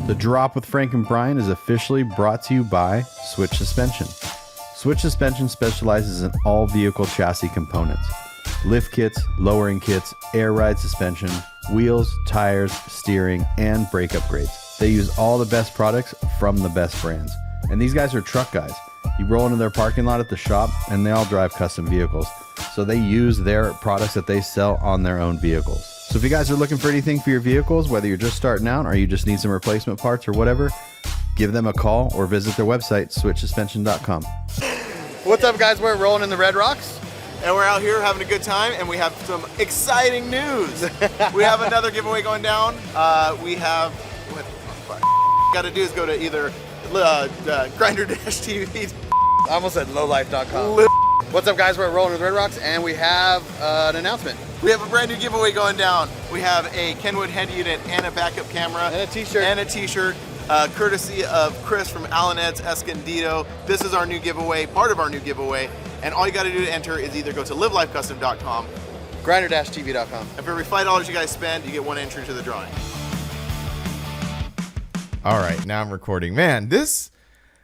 The Drop with Frank and Brian is officially brought to you by Switch Suspension. Switch Suspension specializes in all vehicle chassis components. Lift kits, lowering kits, air ride suspension, wheels, tires, steering, and brake upgrades. They use all the best products from the best brands. And these guys are truck guys. You roll into their parking lot at the shop and they all drive custom vehicles. So they use their products that they sell on their own vehicles. So if you guys are looking for anything for your vehicles, whether you're just starting out or you just need some replacement parts or whatever, give them a call or visit their website, switchsuspension.com. What's up, guys? We're rolling in the Red Rocks. And we're out here having a good time, and we have some exciting news. We have another giveaway going down. We have, what got to do is go to either Grinder-TV. I almost said lowlife.com. What's up, guys? We're rolling with Red Rocks, and we have an announcement. We have a brand new giveaway going down. We have a Kenwood head unit and a backup camera. And a t-shirt. And a t-shirt, courtesy of Chris from Alan Ed's Escondido. This is our new giveaway, part of our new giveaway. And all you got to do to enter is either go to livelifecustom.com, Grinder-TV.com. and for every $5 you guys spend, you get one entry to the drawing. All right, now I'm recording. Man,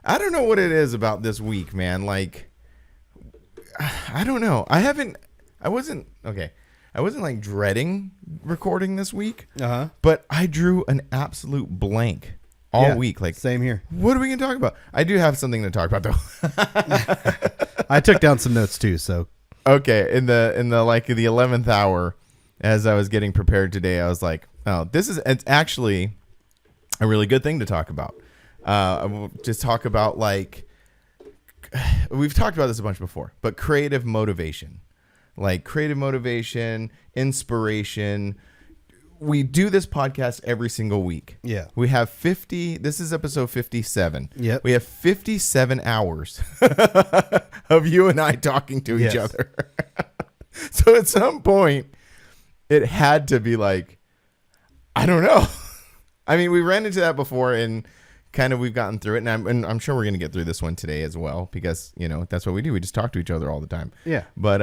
I don't know what it is about this week, man. Like, I don't know. I wasn't like dreading recording this week, but I drew an absolute blank all week. Like, same here. What are we going to talk about? I do have something to talk about, though. I took down some notes too, so. Okay, in the like the 11th hour, as I was getting prepared today, I was like, oh, it's actually a really good thing to talk about. I will just talk about, like, we've talked about this a bunch before, but creative motivation, inspiration. We do this podcast every single week. Yeah. We have 50. This is episode 57. Yep. We have 57 hours of you and I talking to each other. So at some point, it had to be like, I don't know. I mean, we ran into that before, and kind of we've gotten through it, and I'm sure we're going to get through this one today as well, because, you know, that's what we do. We just talk to each other all the time. Yeah. But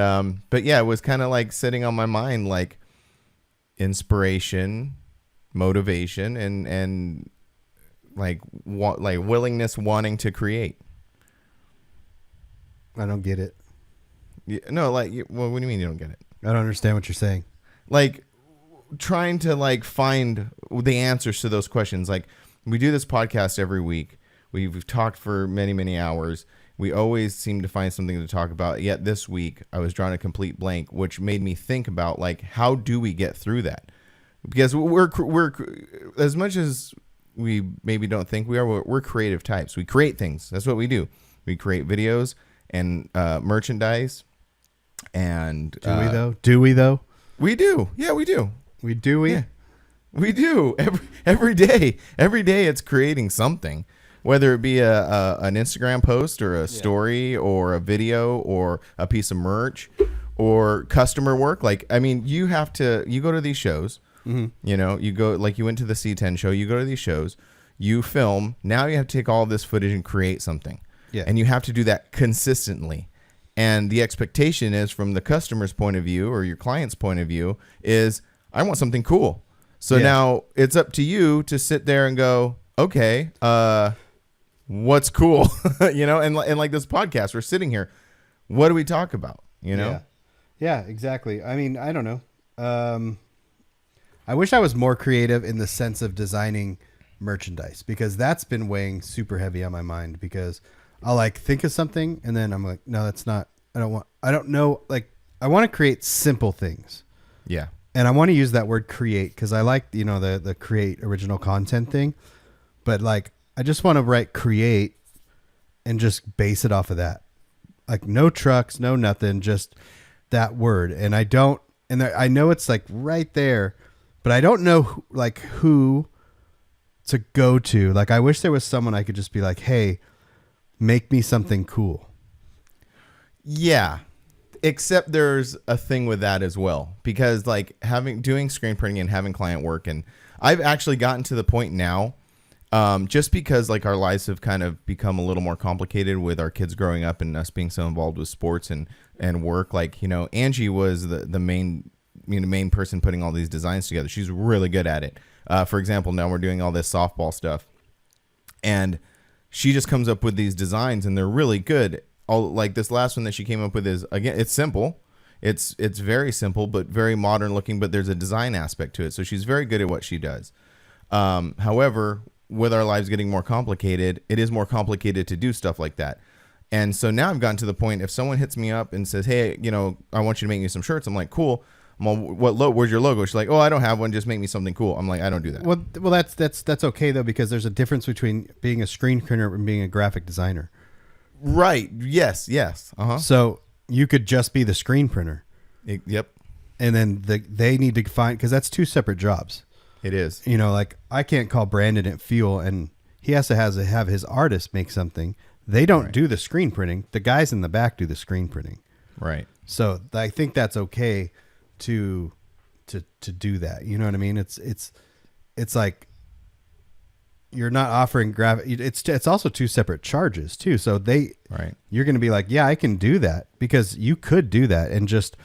yeah, it was kind of like sitting on my mind, like inspiration, motivation, and like willingness, wanting to create. I don't get it. No, like, well, what do you mean you don't get it? I don't understand what you're saying. Like, trying to like find the answers to those questions. Like, we do this podcast every week. We've talked for many, many hours. We always seem to find something to talk about. Yet this week I was drawing a complete blank, which made me think about, like, how do we get through that? Because we're as much as we maybe don't think we are, we're creative types. We create things. That's what we do. We create videos and merchandise. And do we though? Do we though? We do. Yeah, we do. We do. Yeah. We do every day. Every day it's creating something, whether it be an Instagram post or a story or a video or a piece of merch or customer work. Like, I mean, you go to these shows, you know, you go, like, you went to the C10 show, you go to these shows, you film. Now you have to take all this footage and create something. Yeah. And you have to do that consistently. And the expectation is, from the customer's point of view or your client's point of view, is I want something cool. So now it's up to you to sit there and go, okay, what's cool? You know, and like this podcast, we're sitting here. What do we talk about? You know? Yeah, exactly. I mean, I don't know. I wish I was more creative in the sense of designing merchandise, because that's been weighing super heavy on my mind, because I'll like think of something and then I'm like, no, that's not, I don't know. Like, I want to create simple things. Yeah. And I want to use that word create, because I like, you know, the create original content thing. But like, I just want to write create and just base it off of that. Like, no trucks, no nothing, just that word. And I don't, and I know it's like right there, but I don't know who to go to. Like, I wish there was someone I could just be like, hey, make me something cool. Yeah. Except there's a thing with that as well, because like doing screen printing and having client work, and I've actually gotten to the point now, just because like our lives have kind of become a little more complicated with our kids growing up and us being so involved with sports and work. Like, you know, Angie was the main person putting all these designs together. She's really good at it. For example, now we're doing all this softball stuff. And she just comes up with these designs, and they're really good. All like this last one that she came up with is, again, it's simple. It's very simple, but very modern looking, but there's a design aspect to it. So she's very good at what she does. However, with our lives getting more complicated, it is more complicated to do stuff like that. And so now I've gotten to the point, if someone hits me up and says, hey, I want you to make me some shirts, I'm like, cool. Where's your logo? She's like, oh, I don't have one. Just make me something cool. I'm like, I don't do that. Well, that's okay though, because there's a difference between being a screen printer and being a graphic designer. Right. Yes. Uh-huh. So you could just be the screen printer. Yep. And then they need to find, because that's two separate jobs. It is. Like I can't call Brandon at Fuel and he has to have his artist make something. They don't do the screen printing. The guys in the back do the screen printing. Right. So I think that's okay to do that. You know what I mean? It's like you're not offering graphic. It's also two separate charges too. So you're going to be like, yeah, I can do that, because you could do that and just,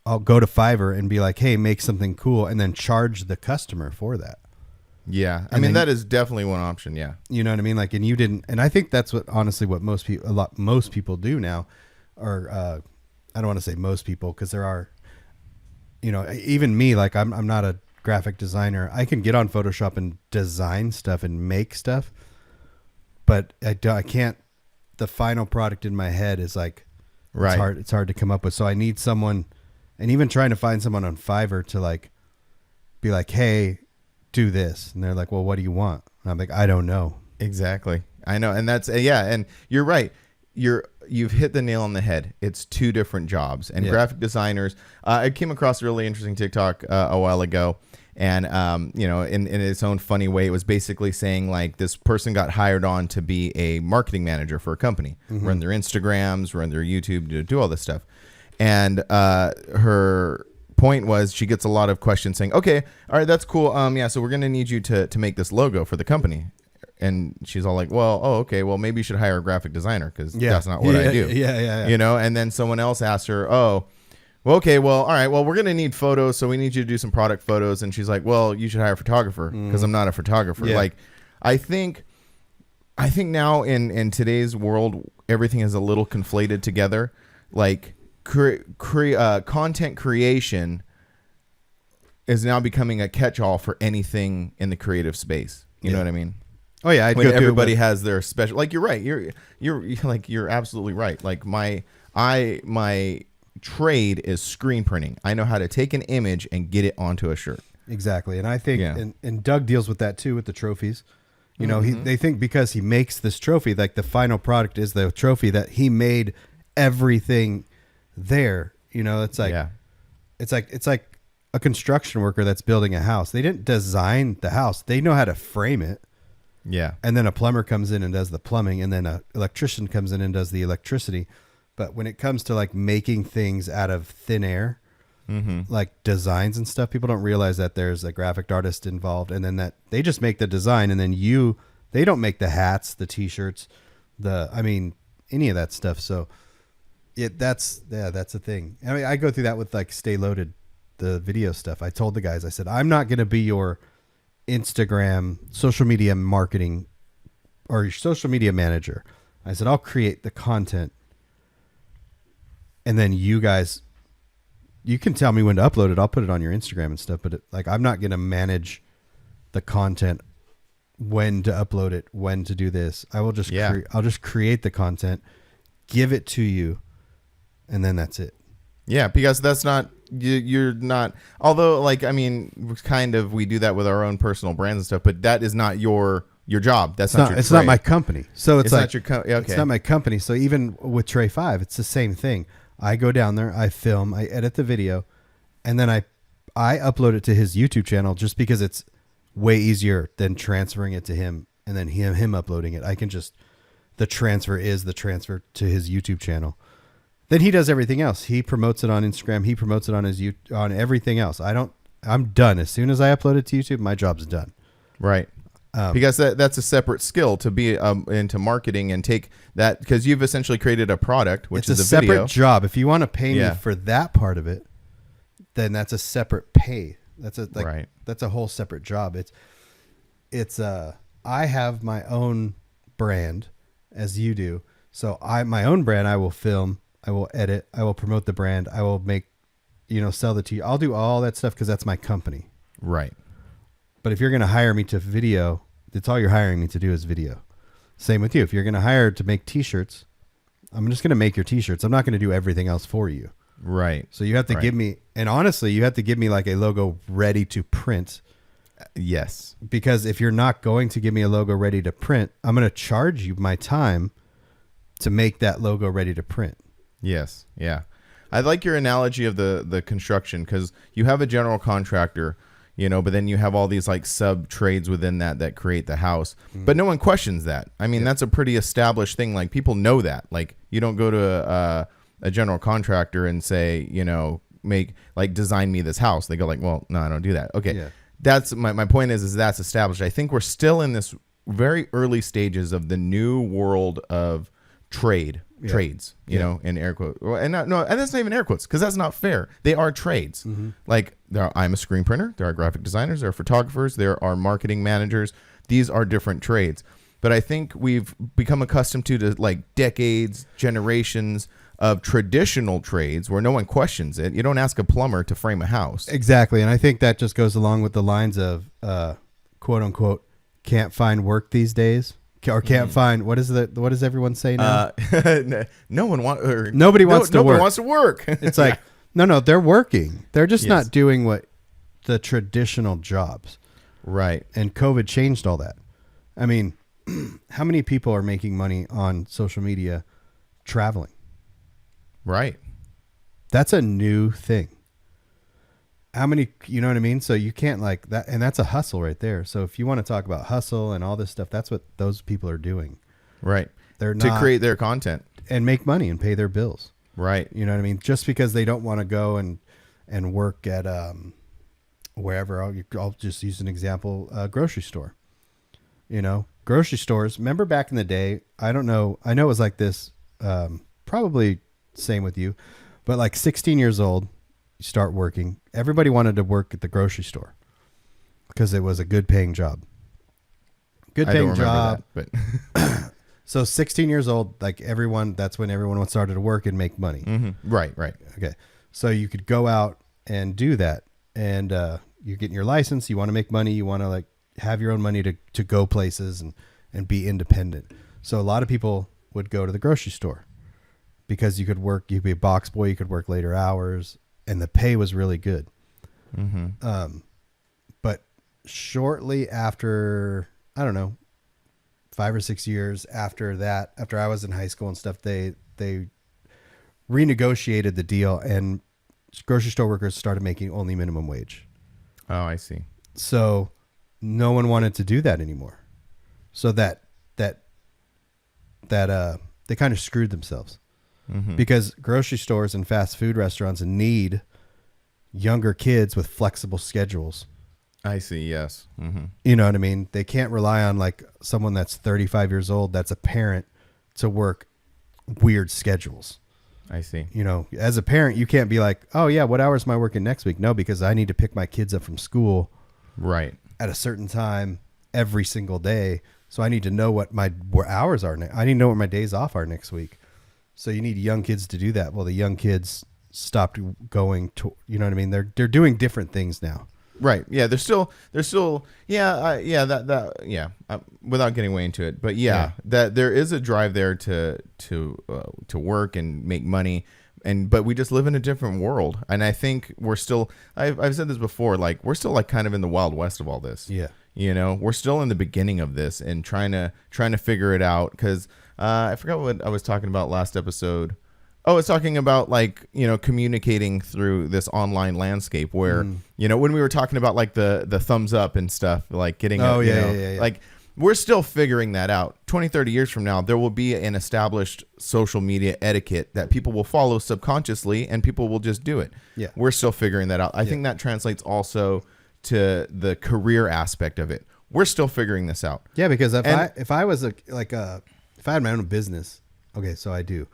I'll go to Fiverr and be like, hey, make something cool, and then charge the customer for that. Yeah. I mean, that is definitely one option. Yeah. You know what I mean? Like, and you didn't, and I think that's what most people do now, or I don't want to say most people, because there are, even me, like I'm not a graphic designer. I can get on Photoshop and design stuff and make stuff, but I can't, the final product in my head is like, it's hard to come up with. So I need someone, and even trying to find someone on Fiverr to like, be like, hey, do this. And they're like, well, what do you want? And I'm like, I don't know. Exactly. I know. And that's, and you're right. You've hit the nail on the head. It's two different jobs. And graphic designers, I came across a really interesting TikTok a while ago. And, in its own funny way, it was basically saying like this person got hired on to be a marketing manager for a company, run their Instagrams, run their YouTube, do all this stuff. And her point was, she gets a lot of questions saying, okay, all right, that's cool. So we're going to need you to make this logo for the company. And she's all like, well, okay, well, maybe you should hire a graphic designer, because that's not what I do. Yeah. And then someone else asked her, oh, well, okay, well, all right, well, we're going to need photos, so we need you to do some product photos. And she's like, well, you should hire a photographer, because I'm not a photographer. Yeah. Like, I think now in today's world, everything is a little conflated together. Like, content creation is now becoming a catch-all for anything in the creative space. You know what I mean? Oh yeah, everybody has their special. Like, you're right. You're absolutely right. Like my trade is screen printing. I know how to take an image and get it onto a shirt. Exactly, and I think and Doug deals with that too with the trophies. They think because he makes this trophy, like the final product is the trophy, that he made everything there. It's like a construction worker that's building a house. They didn't design the house. They know how to frame it. Yeah. And then a plumber comes in and does the plumbing, and then an electrician comes in and does the electricity. But when it comes to like making things out of thin air, like designs and stuff, people don't realize that there's a graphic artist involved, and then that they just make the design, and then they don't make the hats, the t-shirts, any of that stuff. So that's the thing. I mean, I go through that with like Stay Loaded, the video stuff. I told the guys, I said, I'm not going to be your Instagram social media marketing or your social media manager. I said, I'll create the content, and then you guys, you can tell me when to upload it. I'll put it on your Instagram and stuff, but I'm not going to manage the content, when to upload it, when to do this. I will just I'll just create the content, give it to you, and then that's it. Yeah, because that's not, you're not, although like, I mean, we do that with our own personal brands and stuff, but that is not your job. That's not your It's trade. not my company. So it's like, not your okay. It's not my company. So even with Tray 5, it's the same thing. I go down there, I film, I edit the video, and then I upload it to his YouTube channel, just because it's way easier than transferring it to him and then him uploading it. I can just, the transfer to his YouTube channel. Then he does everything else. He promotes it on Instagram. He promotes it on everything else. I'm done. As soon as I upload it to YouTube, my job's done. Right. Because that's a separate skill to be into marketing and take that, because you've essentially created a product, which is a separate video. job. If you want to pay me for that part of it, then that's a separate pay. That's a whole separate job. I have my own brand as you do. So my own brand, I will film, I will edit, I will promote the brand, I will make, sell the I'll do all that stuff because that's my company. Right. But if you're going to hire me to video, it's all you're hiring me to do is video. Same with you. If you're going to hire to make t-shirts, I'm just going to make your t-shirts. I'm not going to do everything else for you. Right. So you have to give me, and honestly, you have to give me like a logo ready to print. Yes. Because if you're not going to give me a logo ready to print, I'm going to charge you my time to make that logo ready to print. Yes. Yeah. I like your analogy of the construction, because you have a general contractor, but then you have all these like sub trades within that create the house, but no one questions that. I mean, that's a pretty established thing. Like, people know that. Like, you don't go to a general contractor and say, design me this house. They go like, well, no, I don't do that. Okay. Yeah. That's my point is that's established. I think we're still in this very early stages of the new world of trades, in air quotes. And and that's not even air quotes, because that's not fair. They are trades. Like, I'm a screen printer. There are graphic designers. There are photographers. There are marketing managers. These are different trades. But I think we've become accustomed to like decades, generations of traditional trades where no one questions it. You don't ask a plumber to frame a house. Exactly. And I think that just goes along with the lines of quote unquote can't find work these days, or can't find what does everyone say now? Nobody wants to work. Nobody wants to work. It's like no, they're working. They're just not doing what the traditional jobs. Right. And COVID changed all that. I mean, how many people are making money on social media traveling? Right. That's a new thing. How many, you know what I mean? So you can't like that. And that's a hustle right there. So if you want to talk about hustle and all this stuff, that's what those people are doing. Right. They're to create their content and make money and pay their bills. Right. You know what I mean? Just because they don't want to go and work at wherever. I'll just use an example, a grocery store. Grocery stores. Remember back in the day, I don't know. I know it was like this, probably same with you, but like 16 years old, you start working. Everybody wanted to work at the grocery store because it was a good paying job. Good paying job. That, but so 16 years old, like everyone, that's when everyone started to work and make money. Mm-hmm. Right. Okay. So you could go out and do that, and you're getting your license. You want to make money. You want to like have your own money to go places and be independent. So a lot of people would go to the grocery store because you could could be a box boy, you could work later hours, and the pay was really good. Mm-hmm. But shortly after, I don't know, 5 or 6 years after that, after I was in high school and stuff, they renegotiated the deal, and grocery store workers started making only minimum wage. Oh, I see. So no one wanted to do that anymore. So that they kind of screwed themselves. Mm-hmm. Because grocery stores and fast food restaurants need younger kids with flexible schedules. I see. Yes. Mm-hmm. You know what I mean? They can't rely on like someone that's 35 years old, that's a parent, to work weird schedules. I see. As a parent, you can't be like, oh yeah, what hours am I working next week? No, because I need to pick my kids up from school right at a certain time every single day. So I need to know what my hours are. I need to know what my days off are next week. So you need young kids to do that. Well, the young kids stopped going to, you know what I mean? They're doing different things now. Right. Yeah. They're still, without getting way into it, but that there is a drive there to work and make money. But we just live in a different world. And I think we're still, I've said this before, like we're still like kind of in the Wild West of all this. Yeah. We're still in the beginning of this and trying to figure it out. Cause I forgot what I was talking about last episode. Oh, it's talking about like, communicating through this online landscape where, when we were talking about like the thumbs up and stuff, like getting, like we're still figuring that out. 20, 30 years from now, there will be an established social media etiquette that people will follow subconsciously and people will just do it. Yeah. We're still figuring that out. I think that translates also to the career aspect of it. We're still figuring this out. Yeah. Because if I was if I had my own business, okay, so I do,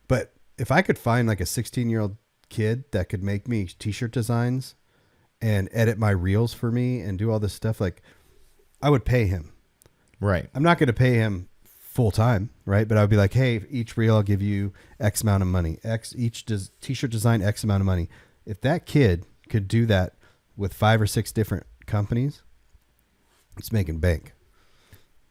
but if I could find like a 16-year-old kid that could make me t-shirt designs and edit my reels for me and do all this stuff, like I would pay him. Right. I'm not going to pay him full time, right? But I would be like, hey, each reel I'll give you X amount of money. Each t-shirt design X amount of money. If that kid could do that with 5 or 6 different companies, it's making bank.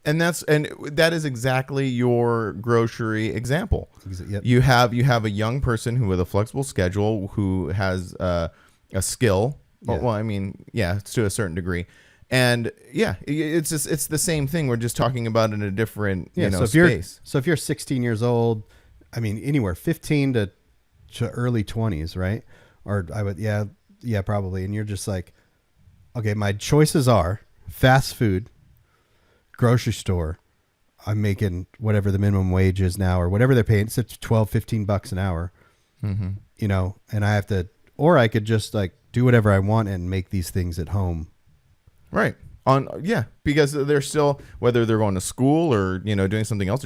And that is exactly your grocery example. Yep. You have a young person who with a flexible schedule who has a skill. Yeah. Well, I mean, yeah, to a certain degree. And yeah, it's the same thing. We're just talking about in a different space. So if you're 16 years old, I mean anywhere 15 to early 20s, right? Or I would probably. And you're just like, okay, my choices are fast food, grocery store. I'm making whatever the minimum wage is now or whatever they're paying. It's $12-15 an hour. Mm-hmm. And I have to, or I could just like do whatever I want and make these things at home. Right. Because they're still, whether they're going to school or, doing something else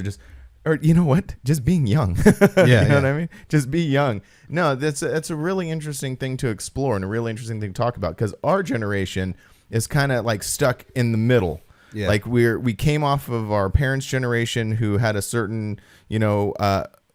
or you know what? Just being young. Yeah. Know what I mean? Just be young. No, that's a really interesting thing to explore and a really interesting thing to talk about because our generation is kind of like stuck in the middle. Yeah. Like we came off of our parents' generation who had a certain,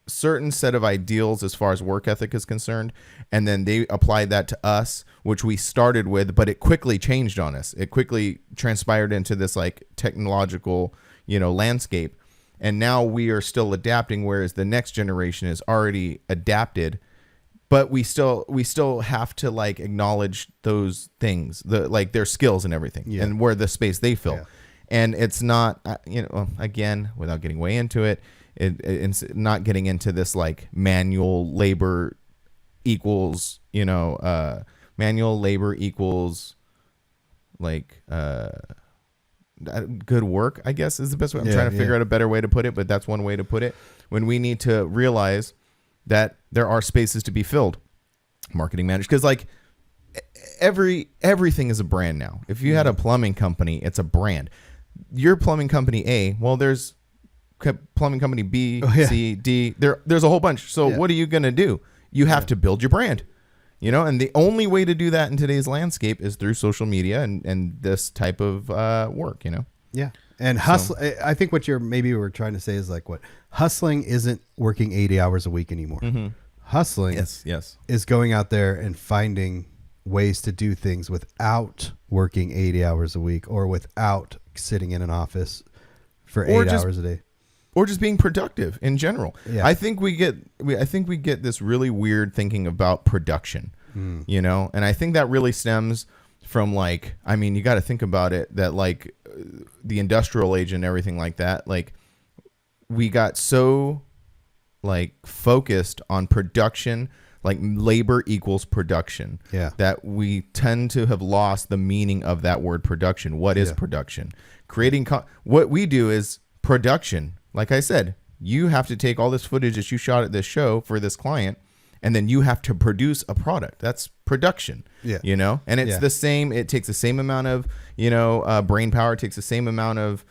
certain set of ideals as far as work ethic is concerned. And then they applied that to us, which we started with, but it quickly changed on us. It quickly transpired into this like technological, landscape. And now we are still adapting, whereas the next generation is already adapted. But we still have to like acknowledge those things, their skills and everything, and where the space they fill. Yeah. And it's not, again, without getting way into it, it's not getting into this like manual labor equals like good work, I guess is the best way. I'm trying to figure out a better way to put it, but that's one way to put it. When we need to realize that there are spaces to be filled, marketing managers, because like everything is a brand now. If you had a plumbing company, it's a brand. Your plumbing company A, well, there's plumbing company B, C, D. There's a whole bunch. So what are you gonna do? You have to build your brand, and the only way to do that in today's landscape is through social media and this type of work, Yeah. And hustle. So, I think what we're trying to say is like what hustling isn't working 80 hours a week anymore. Mm-hmm. Hustling is going out there and finding ways to do things without working 80 hours a week or without sitting in an office for 8 hours a day. Or just being productive in general. Yeah. I think we get this really weird thinking about production, and I think that really stems from like, I mean, you got to think about it that like the industrial age and everything like that. Like we got so like focused on production, like labor equals production, that we tend to have lost the meaning of that word production. What is production? Creating what we do is production. Like I said, you have to take all this footage that you shot at this show for this client, and then you have to produce a product. That's production. Yeah. And it's the same. It takes the same amount of, brain power. It takes the same amount of,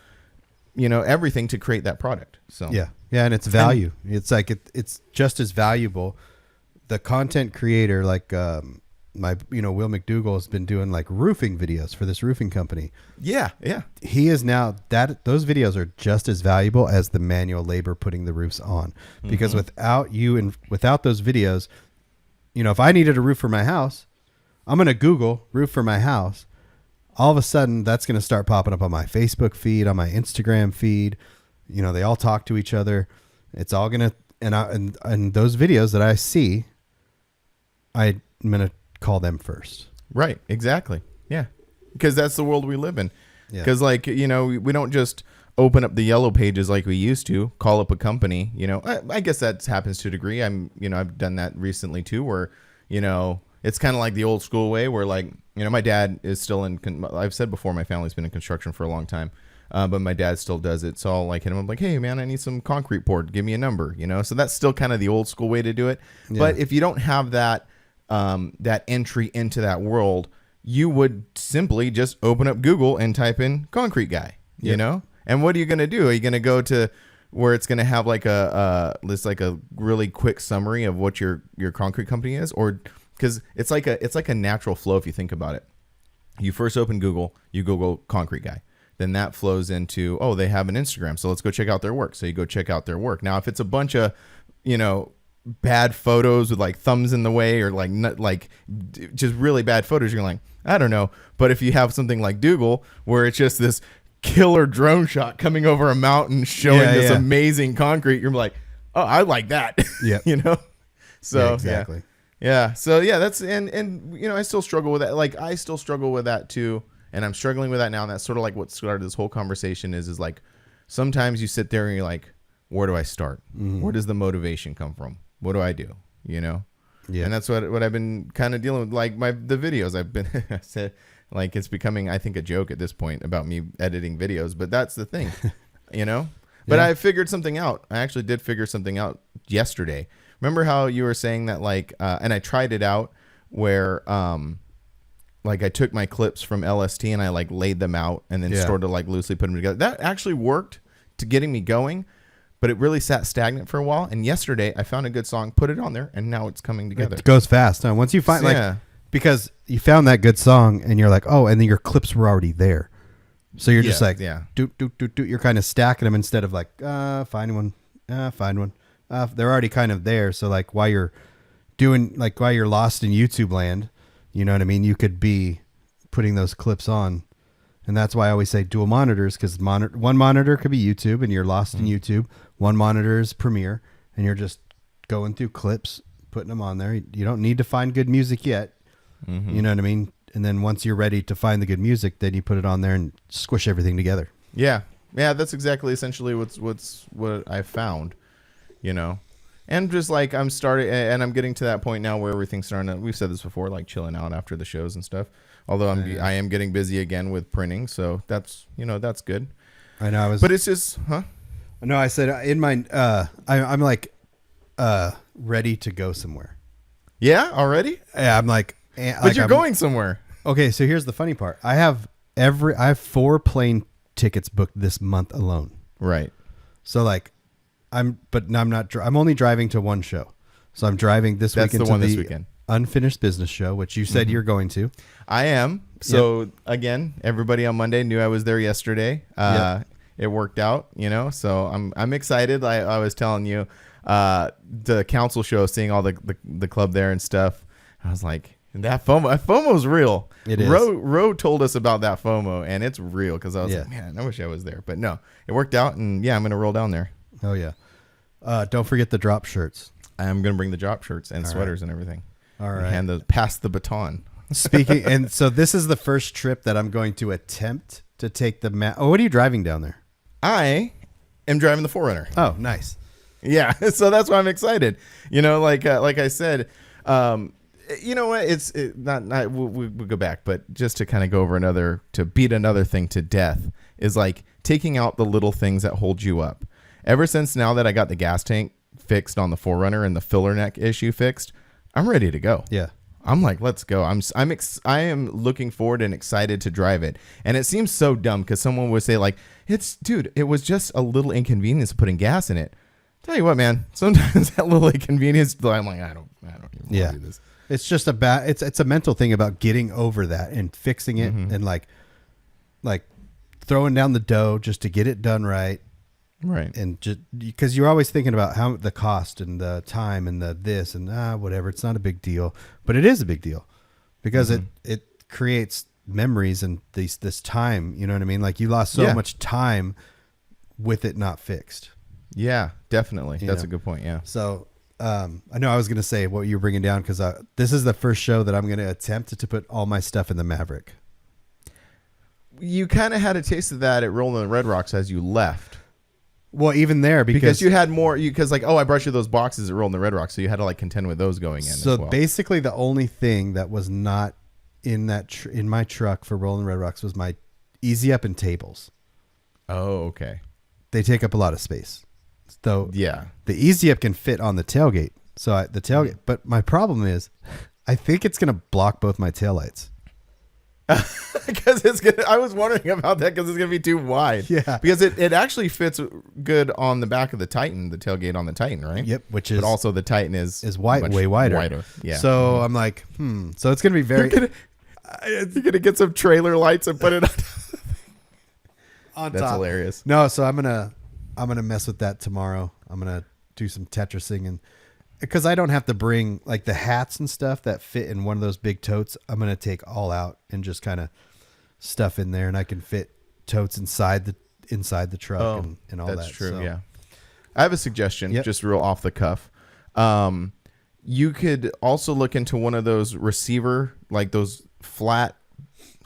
everything to create that product. So yeah. And it's value. It's like it's just as valuable. The content creator, like Will McDougall has been doing like roofing videos for this roofing company. Yeah. He is now those videos are just as valuable as the manual labor putting the roofs on, because without those videos, if I needed a roof for my house, I'm going to Google roof for my house. All of a sudden that's going to start popping up on my Facebook feed, on my Instagram feed. They all talk to each other. It's all going to, and those videos that I see, I'm going to call them first. Right. Exactly. Yeah. Because that's the world we live in. Because like, we don't just open up the yellow pages like we used to, call up a company, I guess that happens to a degree. I've done that recently too, where, it's kind of like the old school way where like, my dad is still I've said before, my family's been in construction for a long time. But my dad still does it. So I'll like hit him up like, hey man, I need some concrete poured. Give me a number, so that's still kind of the old school way to do it. Yeah. But if you don't have that entry into that world, you would simply just open up Google and type in concrete guy, and what are you going to do? Are you going to go to where it's going to have like a really quick summary of what your concrete company is? Or because it's like a natural flow. If you think about it, you first open Google, you Google concrete guy. then that flows into, oh, they have an Instagram, so let's go check out their work. So you go check out their work. Now, if it's a bunch of, bad photos with like thumbs in the way or just really bad photos, you're like, I don't know. But if you have something like Dougal, where it's just this killer drone shot coming over a mountain showing this amazing concrete, you're like, oh, I like that. Yeah. So exactly. Yeah. So yeah, that's, and I still struggle with that. Like, I still struggle with that too. And I'm struggling with that now. And that's sort of like what started this whole conversation is like, sometimes you sit there and you're like, where do I start? Mm-hmm. Where does the motivation come from? What do I do? Yeah. And that's what I've been kind of dealing with. Like the videos I've been said, like, it's becoming, I think, a joke at this point about me editing videos, but that's the thing, But I figured something out. I actually did figure something out yesterday. Remember how you were saying that, like, and I tried it out where, like, I took my clips from LST and I like laid them out and then sort of like loosely put them together. That actually worked to getting me going, but it really sat stagnant for a while. And yesterday I found a good song, put it on there, and now it's coming together. It goes fast. Huh? Once you find because you found that good song and you're like, oh, and then your clips were already there. So you're just like, doot, doot, doot, doot. You're kind of stacking them instead of like, find one. They're already kind of there. So like while you're lost in YouTube land, you know what I mean? You could be putting those clips on. And that's why I always say dual monitors, because one monitor could be YouTube and you're lost in YouTube. One monitor is Premiere and you're just going through clips, putting them on there. You don't need to find good music yet. You know what I mean? And then once you're ready to find the good music, then you put it on there and squish everything together. Yeah. Yeah, that's exactly essentially what I found, And just like I'm starting, and I'm getting to that point now where everything's starting to, we've said this before, like chilling out after the shows and stuff. Although I am getting busy again with printing, so that's that's good. I know. But it's just, No, I said in my I'm like ready to go somewhere. Yeah, already? Yeah, I'm like, but you're going somewhere. Okay, so here's the funny part. I have 4 plane tickets booked this month alone. Right. So like, I'm not. I'm only driving to one show. So I'm driving this weekend to the Unfinished Business show, which you said you're going to. I am. So again, everybody on Monday knew I was there yesterday. It worked out, So I'm excited. I was telling you, the council show, seeing all the club there and stuff. I was like, that FOMO's real. It is. Ro told us about that FOMO, and it's real because I was like, man, I wish I was there. But no, it worked out, and I'm gonna roll down there. Oh yeah. Don't forget the drop shirts. I'm gonna bring the drop shirts and sweaters and everything. All right. Pass the baton. Speaking, and so this is the first trip that I'm going to attempt to take the what are you driving down there? I am driving the 4Runner. Oh, nice. Yeah, so that's why I'm excited. Like I said, you know what? It's not. We'll go back, but just to kind of go over to beat another thing to death is like taking out the little things that hold you up. Ever since now that I got the gas tank fixed on the 4Runner and the filler neck issue fixed, I'm ready to go. Yeah. I'm like, let's go. I am looking forward and excited to drive it. And it seems so dumb because someone would say like, it was just a little inconvenience putting gas in it. Tell you what, man, sometimes that little inconvenience, I'm like, I don't even want to do this. It's just it's a mental thing about getting over that and fixing it and like throwing down the dough just to get it done right. Right. And just because you're always thinking about how the cost and the time and the this and whatever. It's not a big deal, but it is a big deal because it creates memories and this time, you know what I mean? Like you lost so much time with it not fixed. Yeah, definitely. That's a good point. Yeah. So I know I was going to say what you were bringing down because this is the first show that I'm going to attempt to put all my stuff in the Maverick. You kind of had a taste of that at Rolling the Red Rocks as you left. Well, even there because you had more, because like, I brought you those boxes at Rolling the Red Rocks, so you had to like contend with those going in. So as well. Basically, the only thing that was not in that in my truck for Rolling Red Rocks was my Easy Up and tables. Oh, okay. They take up a lot of space. So yeah, the Easy Up can fit on the tailgate. So the tailgate, but my problem is, I think it's going to block both my taillights. Because it's gonna. I was wondering about that because it's gonna be too wide. Yeah, because it actually fits good on the back of the Titan, the tailgate on the Titan, right? Yep. But also the Titan is way wider. Yeah. So I'm like, So it's gonna be very. You're gonna get some trailer lights and put it on. On That's top. hilarious. No, so I'm gonna mess with that tomorrow. I'm gonna do some Tetrising, and because I don't have to bring like the hats and stuff that fit in one of those big totes, I'm gonna take all out and just kind of stuff in there, and I can fit totes inside the truck and all that. That's true. So, Yeah. I have a suggestion, Yep. just real off the cuff. You could also look into one of those receiver, like those flat.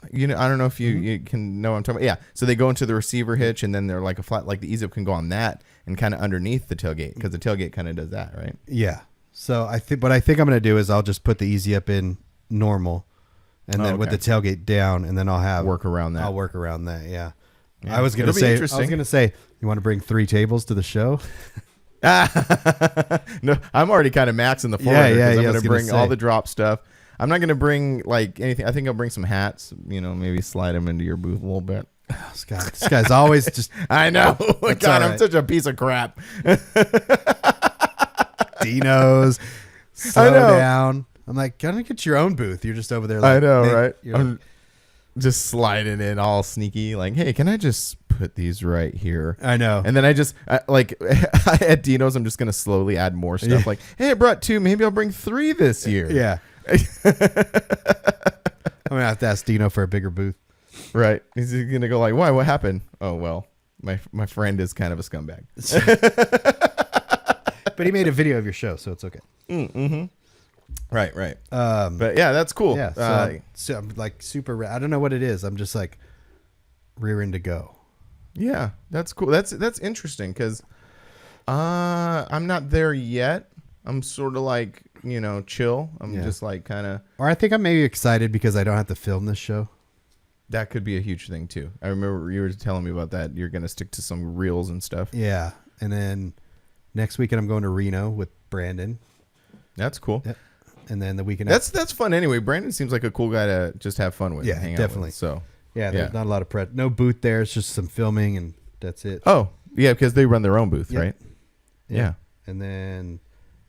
I don't know if you can know what I'm talking about. Yeah. So they go into the receiver hitch, and then they're like a flat, like the easy-up can go on that and kind of underneath the tailgate, because the tailgate kind of does that, right? Yeah. So what I think I'm gonna do is I'll just put the easy up in normal, and then with the tailgate down, and then I'll work around that. I'll work around that. Yeah. Yeah. I was gonna say, you want to bring 3 tables to the show? No, I'm already kind of maxing the floor. Yeah, I'm I going was to gonna bring all say. the drop stuff. I'm not going to bring like anything. I think I'll bring some hats, maybe slide them into your booth a little bit. This guy's always just I know. God, all I'm right. such a piece of crap. Dino's. Slow I know. down. I'm like, gotta get your own booth. You're just over there. I Like, know, "Hey," right? you're I'm just sliding in all sneaky, like, hey, can I just put these right here? I know. And then at Dino's, I'm just going to slowly add more stuff. Yeah. Like, hey, I brought 2. Maybe I'll bring 3 this year. Yeah. I'm gonna have to ask Dino for a bigger booth. Right. He's going to go like, why? What happened? Oh, well, my friend is kind of a scumbag. But he made a video of your show, so it's okay. Mm-hmm. Right. But yeah, that's cool. Yeah. So I'm like super. I don't know what it is. I'm just like rearing to go. Yeah, that's cool. That's interesting because I'm not there yet. I'm sort of like, chill. I'm just like kind of. Or I think I'm maybe excited because I don't have to film this show. That could be a huge thing too. I remember you were telling me about that. You're going to stick to some reels and stuff. Yeah. And then next weekend I'm going to Reno with Brandon. That's cool. Yep. And then the weekend That's fun anyway. Brandon seems like a cool guy to just have fun with. Yeah, and hang definitely. Out with, so yeah, there's not a lot of no booth there. It's just some filming and that's it. Oh yeah, because they run their own booth, Yep. right? Yeah. And then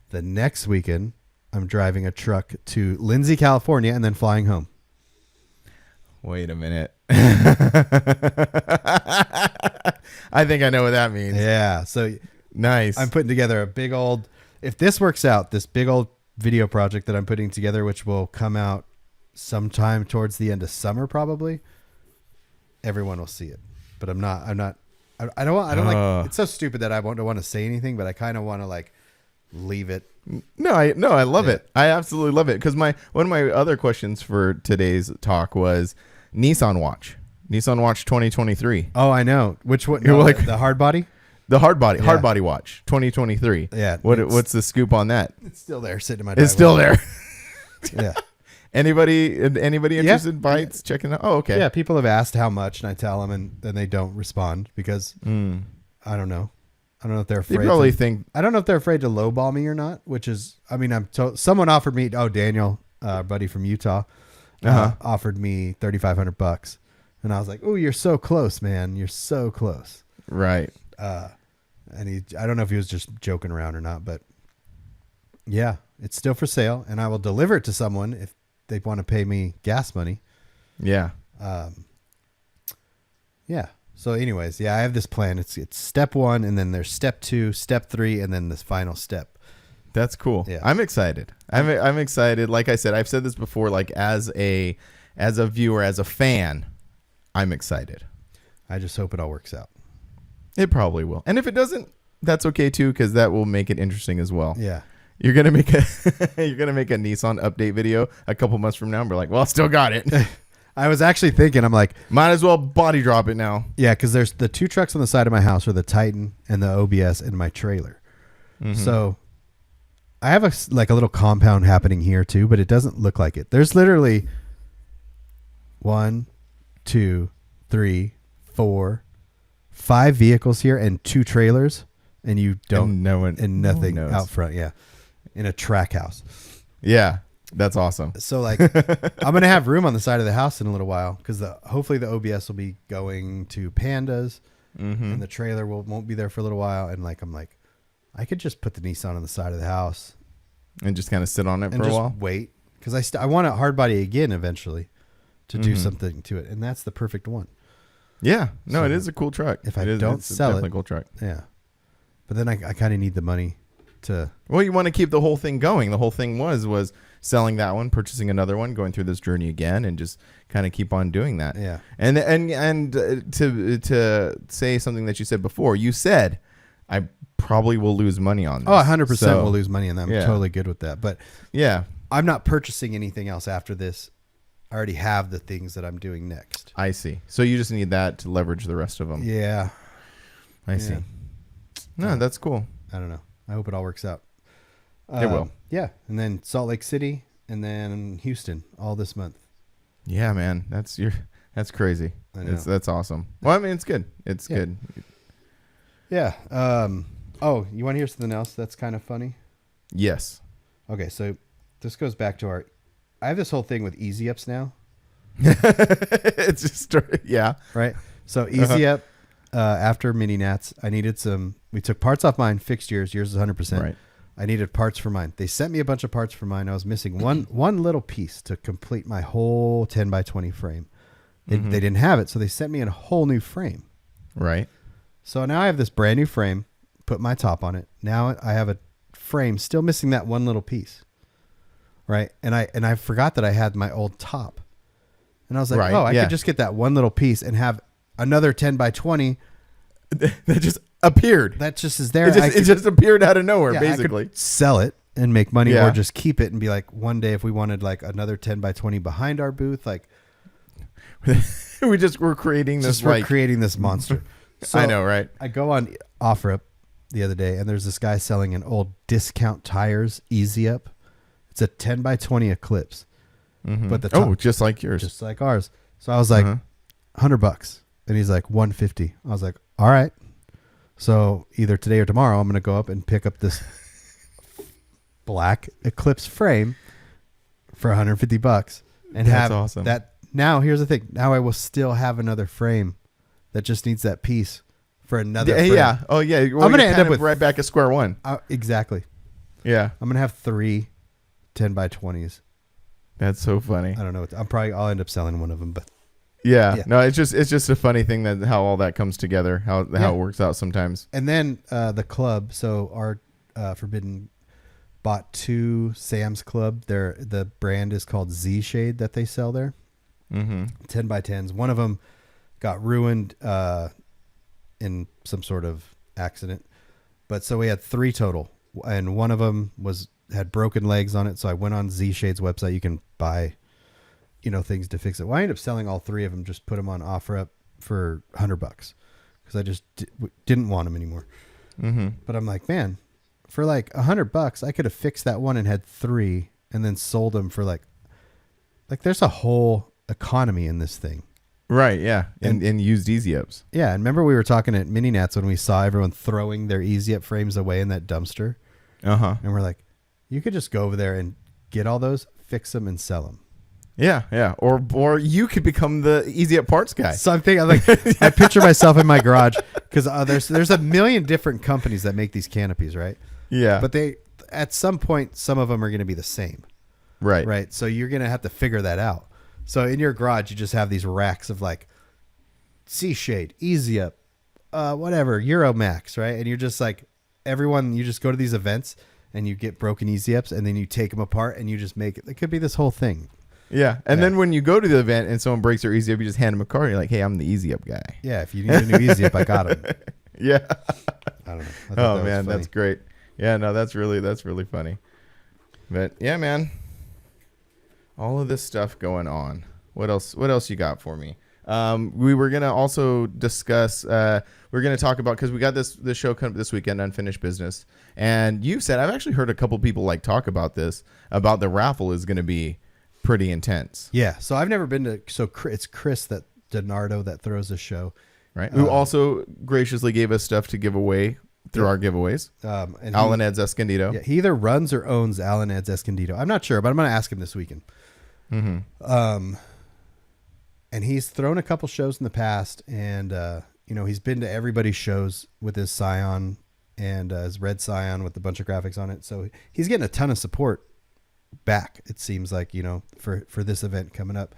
the next weekend I'm driving a truck to Lindsay, California, and then flying home. Wait a minute. I think I know what that means. Yeah. So Nice. I'm putting together a big old, if this works out, this big old video project that I'm putting together, which will come out sometime towards the end of summer, probably. Everyone will see it, but I don't like, it's so stupid that I don't want to say anything, but I kind of want to like leave it. No, I love it. I absolutely love it. Because one of my other questions for today's talk was Nissan Watch 2023. Oh, I know. Which one? You're like- the hard body? The hard body watch 2023. Yeah. What's the scoop on that? It's still there sitting in my driveway. It's still there. Yeah. Anybody interested in bites? Checking out. Oh, okay. Yeah. People have asked how much, and I tell them, and then they don't respond because I don't know. I don't know if they're afraid. They probably think. I don't know if they're afraid to lowball me or not, which is, I mean, someone offered me, Daniel, buddy from Utah, offered me $3,500. And I was like, oh, you're so close, man. You're so close. Right. And I don't know if he was just joking around or not, but yeah, it's still for sale, and I will deliver it to someone if they want to pay me gas money. Yeah. Yeah. So anyways, I have this plan. It's step 1, and then there's step 2, step 3, and then this final step. That's cool. Yeah. I'm excited. I'm excited. Like I said, I've said this before, like as a viewer, as a fan, I'm excited. I just hope it all works out. It probably will. And if it doesn't, that's okay too, because that will make it interesting as well. Yeah. You're gonna make a Nissan update video a couple months from now, and we're like, well, I still got it. I was actually thinking, I'm like, might as well body drop it now. yeah, because there's the 2 trucks on the side of my house are the Titan and the OBS and my trailer. Mm-hmm. So I have a little compound happening here too, but it doesn't look like it. There's literally 1, 2, 3, 4, 5 vehicles here and 2 trailers, and you don't and nothing out front. Yeah, in a track house. Yeah, that's awesome. So like, I'm gonna have room on the side of the house in a little while because hopefully the OBS will be going to Pandas, and the trailer won't be there for a little while. And like, I'm like, I could just put the Nissan on the side of the house And just kind of sit on it and for a just while. wait because I want a hard body again eventually to do something to it, and that's the perfect one. Yeah. No, So it is a cool truck. if I It is- don't it's sell definitely it- a cool truck. Yeah. But then I kind of need the money to. Well, you want to keep the whole thing going. The whole thing was selling that one, purchasing another one, going through this journey again, and just kind of keep on doing that. Yeah. And to say something that you said before, you said I probably will lose money on this. Oh, 100% So, will lose money on that. I'm yeah. totally good with that. But Yeah, I'm not purchasing anything else after this. I already have the things that I'm doing next. I see. So you just need that to leverage the rest of them. Yeah. I see. No, that's cool. I don't know. I hope it all works out. It will. Yeah. And then Salt Lake City and then Houston all this month. Yeah, man, that's crazy. I know. That's awesome. Well, I mean, it's good. It's good. Yeah. Oh, you want to hear something else that's kind of funny? Yes. Okay. So this goes back to I have this whole thing with Easy Ups now. It's just yeah. Right. So Easy Up, after Mini Nats, I needed we took parts off mine, fixed yours is 100%. Right. I needed parts for mine. They sent me a bunch of parts for mine. I was missing one little piece to complete my whole 10x20 frame. They didn't have it, so they sent me a whole new frame. Right. So now I have this brand new frame, put my top on it. Now I have a frame still missing that one little piece. Right? And I forgot that I had my old top. And I was like, Right, I yeah. could just get that one little piece and have another 10x20 That just appeared. that just is there. It just appeared out of nowhere, I basically. could sell it and make money, Yeah. or just keep it and be like, one day if we wanted like another 10x20 behind our booth, like we're creating this we're creating this monster. So I know, right? I go on OfferUp the other day, and there's this guy selling an old Discount Tires Easy Up. It's a 10x20 Eclipse, but the top, just like yours. just like ours. So I was like, $100, and he's like $150. I was like, all right. So either today or tomorrow, I'm going to go up and pick up this black Eclipse frame for $150 and That's have awesome. that. Now, here's the thing. Now I will still have another frame that just needs that piece for another frame. Yeah. Oh, yeah. Well, I'm gonna you're end kind up of with- right back at square one. Exactly. Yeah. I'm going to have 3 10x20s. That's so funny. I don't know. I'll end up selling one of them, but Yeah. Yeah. No, it's just a funny thing that how all that comes together, how it works out sometimes. and then the club. So our Forbidden bought 2 Sam's Club. The brand is called ZShade that they sell there. 10x10s. One of them got ruined in some sort of accident, but so we had 3 total, and one of them had broken legs on it. So I went on ZShade's website. You can buy, things to fix it. Well, I ended up selling all 3 of them. Just put them on OfferUp for $100 because I just didn't want them anymore. But I'm like, man, for like $100, I could have fixed that one and had 3, and then sold them for like there's a whole economy in this thing. Right. Yeah. And used Easy Ups. Yeah, and remember we were talking at Mini Nats when we saw everyone throwing their Easy Up frames away in that dumpster, and we're like, you could just go over there and get all those, fix them, and sell them. Yeah. Yeah. Or you could become the Easy Up parts guy. So I'm I picture myself in my garage because there's a million different companies that make these canopies, right? Yeah. But at some point, some of them are going to be the same, right. right? So you're going to have to figure that out. So in your garage, you just have these racks of like ZShade, Easy Up, whatever, Euromax, right? And you're just like, you just go to these events and you get broken Easy Ups, and then you take them apart and you just make it. It could be this whole thing. Yeah. And then when you go to the event and someone breaks their Easy Up, you just hand them a card. You're like, hey, I'm the Easy Up guy. Yeah, if you need a new Easy Up, I got them. Yeah. I don't know. I thought that Oh was man, funny. that's great. Yeah, no, that's really funny. But yeah, man, all of this stuff going on. What else you got for me? We were gonna also discuss. We're gonna talk about, because we got this show coming this weekend, Unfinished Business, and you've said, I've actually heard a couple people talk about this, about the raffle is gonna be pretty intense. Yeah. So I've never been to. So it's Chris DiNardo that throws the show, Right. Who also graciously gave us stuff to give away through our giveaways. And Alan Ed's Escondido. Yeah, he either runs or owns Alan Ed's Escondido. I'm not sure, but I'm going to ask him this weekend. And he's thrown a couple shows in the past, and he's been to everybody's shows with his Scion and his red Scion with a bunch of graphics on it. So he's getting a ton of support back, it seems like, for this event coming up.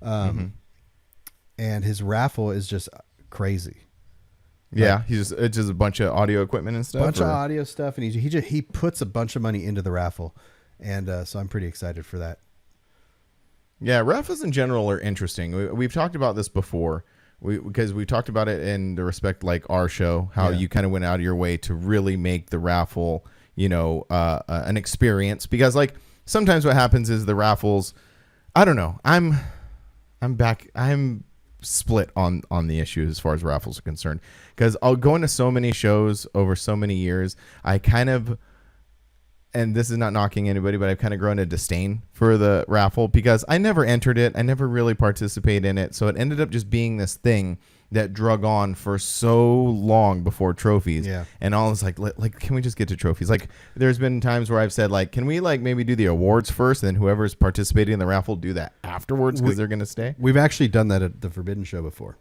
And his raffle is just, crazy. Yeah, it's just a bunch of audio equipment and stuff. Bunch of audio stuff, and he puts a bunch of money into the raffle, and so I'm pretty excited for that. Yeah, raffles in general are interesting. We've talked about this before, because we talked about it in the respect like our show, how you kind of went out of your way to really make the raffle, an experience. Because like sometimes what happens is the raffles, I don't know. I'm split on the issue as far as raffles are concerned, because I'll go into so many shows over so many years. I kind of, and this is not knocking anybody, but I've kind of grown a disdain for the raffle because I never entered it. I never really participated in it. So it ended up just being this thing that drug on for so long before trophies. Yeah. And all is like, can we just get to trophies? Like there's been times where I've said like, can we like maybe do the awards first, and then whoever's participating in the raffle do that afterwards because they're going to stay? We've actually done that at the Forbidden Show before.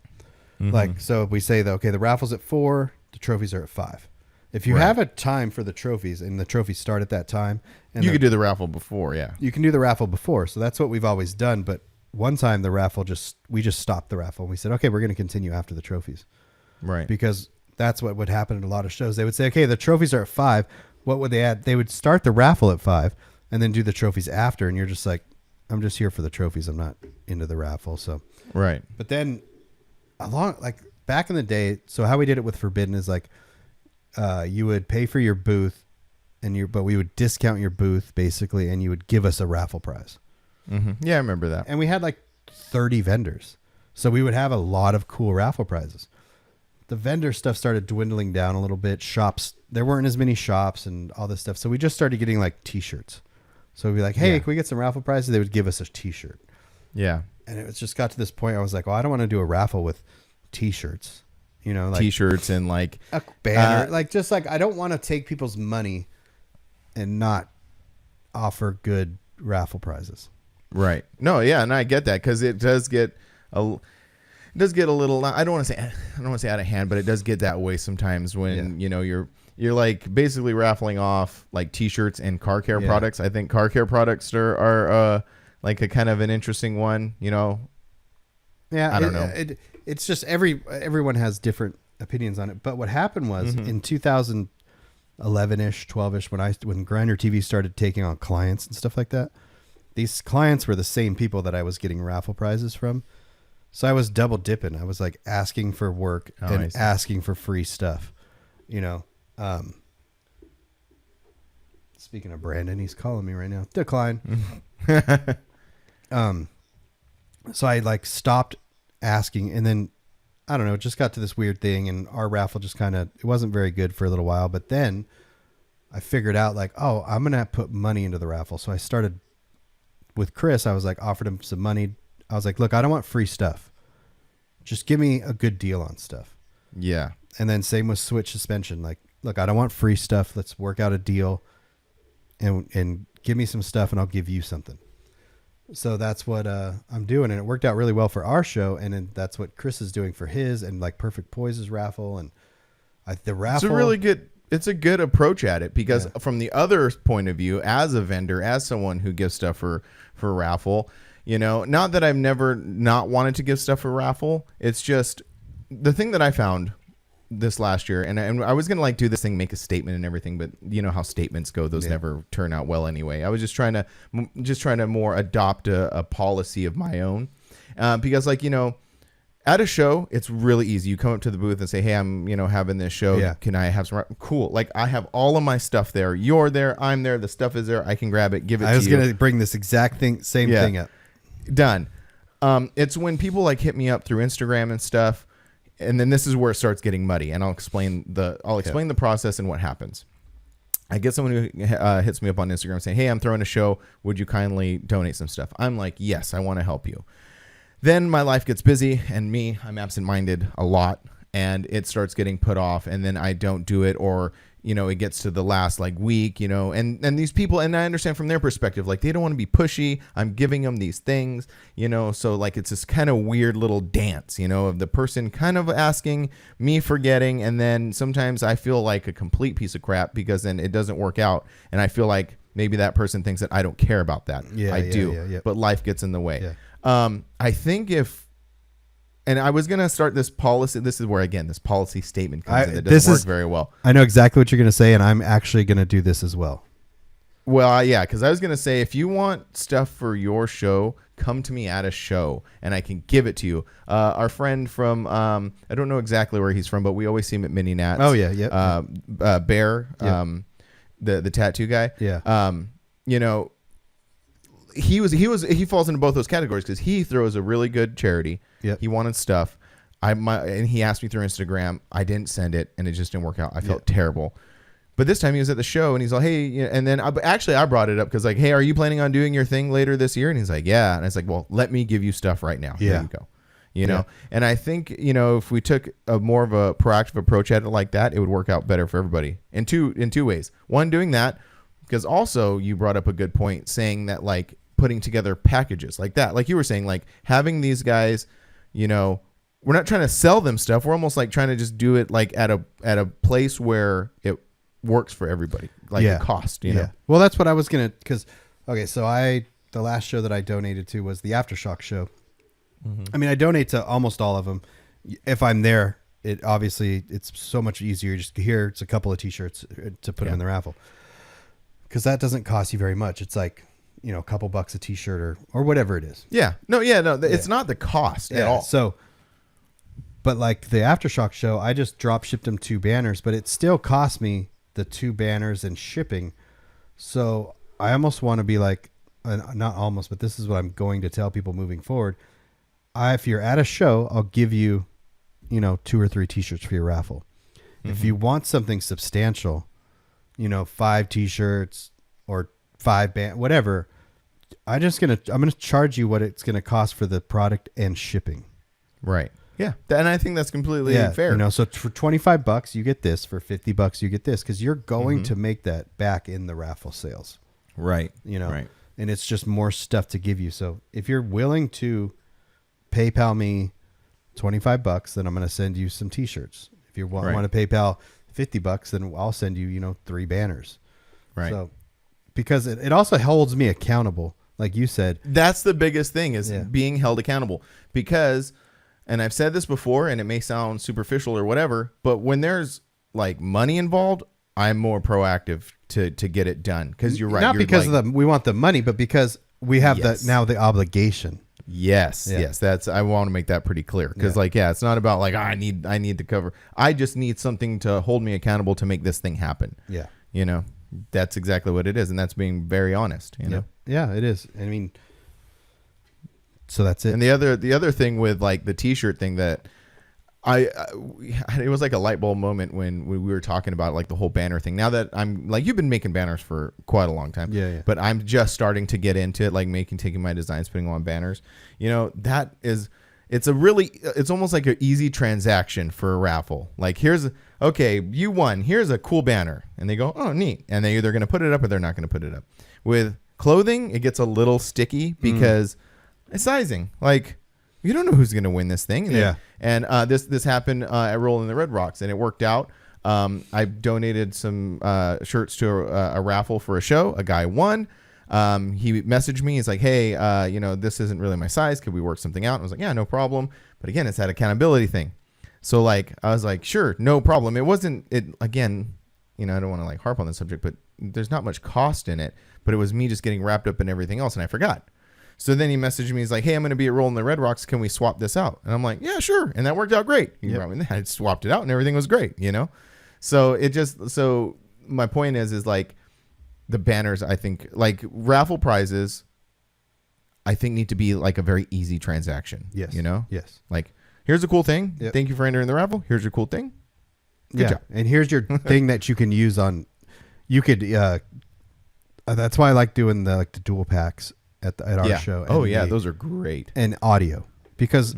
Mm-hmm. Like, so if we say that, okay, the raffle's at 4, the trophies are at 5. If you have a time for the trophies and the trophies start at that time, and you could do the raffle before. Yeah, you can do the raffle before. So that's what we've always done. But one time the raffle we just stopped the raffle. We said, okay, we're going to continue after the trophies. Right. Because that's what would happen at a lot of shows. They would say, okay, the trophies are at 5. What would they add? They would start the raffle at 5 and then do the trophies after. And you're just like, I'm just here for the trophies. I'm not into the raffle. So, right. But then back in the day, so how we did it with Forbidden is like, you would pay for your booth but we would discount your booth basically. And you would give us a raffle prize. Mm-hmm. Yeah, I remember that. And we had like 30 vendors. So we would have a lot of cool raffle prizes. The vendor stuff started dwindling down a little bit. Shops, there weren't as many shops and all this stuff. So we just started getting like t-shirts. So we'd be like, hey, can we get some raffle prizes? They would give us a t-shirt. Yeah. And it just got to this point. I was like, well, I don't want to do a raffle with t-shirts, like t-shirts and like a banner. I don't want to take people's money and not offer good raffle prizes. Right. No, yeah, and I get that because it does get a little. I don't want to say out of hand, but it does get that way sometimes when you're like basically raffling off like t-shirts and car care products. I think car care products are like a kind of an interesting one. Yeah, I don't know. It's just everyone has different opinions on it. But what happened was in 2011ish, 12ish, when Grindr TV started taking on clients and stuff like that. These clients were the same people that I was getting raffle prizes from. So I was double dipping. I was like asking for work and asking for free stuff, Speaking of Brandon, he's calling me right now. Decline. So I like stopped asking, and then I don't know, it just got to this weird thing, and our raffle just it wasn't very good for a little while. But then I figured out like, oh, I'm going to put money into the raffle. So I started with Chris. I was like, offered him some money. I was like, look, I don't want free stuff. Just give me a good deal on stuff. Yeah. And then same with Switch suspension. Like, look, I don't want free stuff. Let's work out a deal and give me some stuff and I'll give you something. So that's what I'm doing. And it worked out really well for our show. And then that's what Chris is doing for his, and like Perfect Poise's raffle. And the raffle. It's a good approach at it because from the other point of view, as a vendor, as someone who gives stuff for raffle, not that I've never not wanted to give stuff for raffle. It's just the thing that I found this last year, and I was going to like do this thing, make a statement and everything, but you know how statements go. Those never turn out well anyway. I was just trying to more adopt a policy of my own because at a show, it's really easy. You come up to the booth and say, hey, I'm, having this show. Yeah. Can I have some? Cool. Like I have all of my stuff there. You're there. I'm there. The stuff is there. I can grab it, give it to you. I was going to bring this exact same thing up. Done. It's when people like hit me up through Instagram and stuff. And then this is where it starts getting muddy. And I'll explain the process and what happens. I get someone who hits me up on Instagram saying, hey, I'm throwing a show. Would you kindly donate some stuff? I'm like, yes, I want to help you. Then my life gets busy and I'm absent-minded a lot, and it starts getting put off, and then I don't do it, or, it gets to the last like week, and these people, and I understand from their perspective, like they don't want to be pushy. I'm giving them these things, so like it's this kind of weird little dance, of the person kind of asking, me forgetting, and then sometimes I feel like a complete piece of crap because then it doesn't work out, and I feel like maybe that person thinks that I don't care about that. I do, but life gets in the way. Yeah. I think and I was going to start this policy. This is where, again, this policy statement comes in. It doesn't work very well. I know exactly what you're going to say, and I'm actually going to do this as well. Well, yeah, because I was going to say, if you want stuff for your show, come to me at a show, and I can give it to you. Our friend from, I don't know exactly where he's from, but we always see him at Mini Nats. Oh, yeah, yeah. Bear, Yeah. The tattoo guy. Yeah. You know, he falls into both those categories because he throws a really good charity. Yep. He wanted stuff. And he asked me through Instagram. I didn't send it, and it just didn't work out. I felt terrible. But this time he was at the show, and he's like, hey, you know, and then I brought it up because, like, hey, are you planning on doing your thing later this year? And he's like, yeah. And I was like, well, let me give you stuff right now. Yeah. Here you go. You know, and I think, you know, if we took a more of a proactive approach at it like that, it would work out better for everybody in two ways. One, doing that, because also you brought up a good point saying that, like, putting together packages like that, like you were saying, like having these guys, you know, we're not trying to sell them stuff. We're almost like trying to just do it like at a place where it works for everybody, like the cost, you know? Well, that's what I was going to, because, okay, so the last show that I donated to was the Aftershock show. Mm-hmm. I mean, I donate to almost all of them. If I'm there, it's so much easier. Just here, it's a couple of t-shirts to put them in the raffle. Because that doesn't cost you very much. It's like, you know, a couple bucks a t-shirt or whatever it is. Yeah. No, it's not the cost at all. So, but like the Aftershock show, I just drop shipped them 2 banners, but it still cost me the 2 banners and shipping. So I almost want to be like, not almost, but this is what I'm going to tell people moving forward. If you're at a show, I'll give you, you know, 2 or 3 t-shirts for your raffle. Mm-hmm. If you want something substantial, you know, 5 t-shirts or 5 whatever, I'm gonna charge you what it's gonna cost for the product and shipping. Right. Yeah. And I think that's completely fair. You know, so for $25 you get this, for $50 you get this, because you're going to make that back in the raffle sales. Right. You know, right. And it's just more stuff to give you. So if you're willing to PayPal me $25, then I'm gonna send you some t-shirts. If you want to PayPal $50, then I'll send you, you know, 3 banners. Right. So because it also holds me accountable, like you said. That's the biggest thing is being held accountable, because, and I've said this before and it may sound superficial or whatever, but when there's like money involved, I'm more proactive to get it done. Because you're right. Not because we want the money, but because we have the obligation. Yes. I want to make that pretty clear, because it's not about like, I need to cover. I just need something to hold me accountable to make this thing happen. Yeah. You know, that's exactly what it is. And that's being very honest, you know? Yeah, it is. I mean, so that's it. And the other thing with like the t-shirt thing that it was like a light bulb moment when we were talking about like the whole banner thing. Now that I'm like, you've been making banners for quite a long time, but I'm just starting to get into it, like taking my designs, putting them on banners. You know, it's almost like an easy transaction for a raffle. Like, you won, here's a cool banner, and they go, oh, neat, and they're either going to put it up or they're not going to put it up. With clothing, it gets a little sticky because it's sizing. Like, you don't know who's going to win this thing. And this happened at Rolling the Red Rocks, and it worked out. I donated some shirts to a raffle for a show. A guy won. He messaged me. He's like, hey, you know, this isn't really my size. Could we work something out? And I was like, yeah, no problem. But again, it's that accountability thing. So like, I was like, sure, no problem. Again, you know, I don't want to like harp on the subject, but there's not much cost in it. But it was me just getting wrapped up in everything else, and I forgot. So then he messaged me. He's like, hey, I'm going to be at Rolling the Red Rocks. Can we swap this out? And I'm like, yeah, sure. And that worked out great. I swapped it out and everything was great, you know? So my point is like the banners, I think, like raffle prizes, I think need to be like a very easy transaction. Yes. You know? Yes. Like, here's a cool thing. Yep. Thank you for entering the raffle. Here's your cool thing. Good job. And here's your thing that you can use on, that's why I like doing the dual packs at our show. Oh yeah, those are great. And audio, because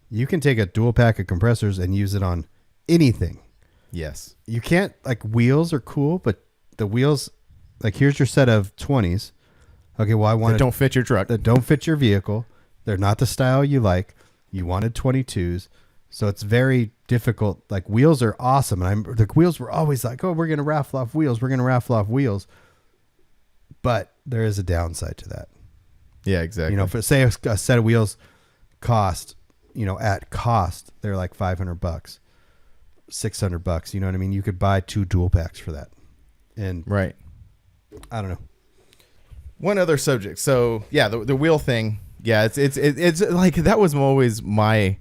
you can take a dual pack of compressors and use it on anything. Yes. You can't, like, wheels are cool, but the wheels, like, here's your set of 20s. Okay, well, I want that don't fit your truck. That don't fit your vehicle. They're not the style you like. You wanted 22s. So it's very difficult. Like, wheels are awesome. And the wheels were always like, oh, we're going to raffle off wheels. We're going to raffle off wheels. But there is a downside to that. Yeah, exactly. You know, for say a set of wheels cost, at cost, they're like $500, $600. You know what I mean? You could buy 2 dual packs for that. And right. I don't know. One other subject. So yeah, the wheel thing. Yeah, it's like that was always my.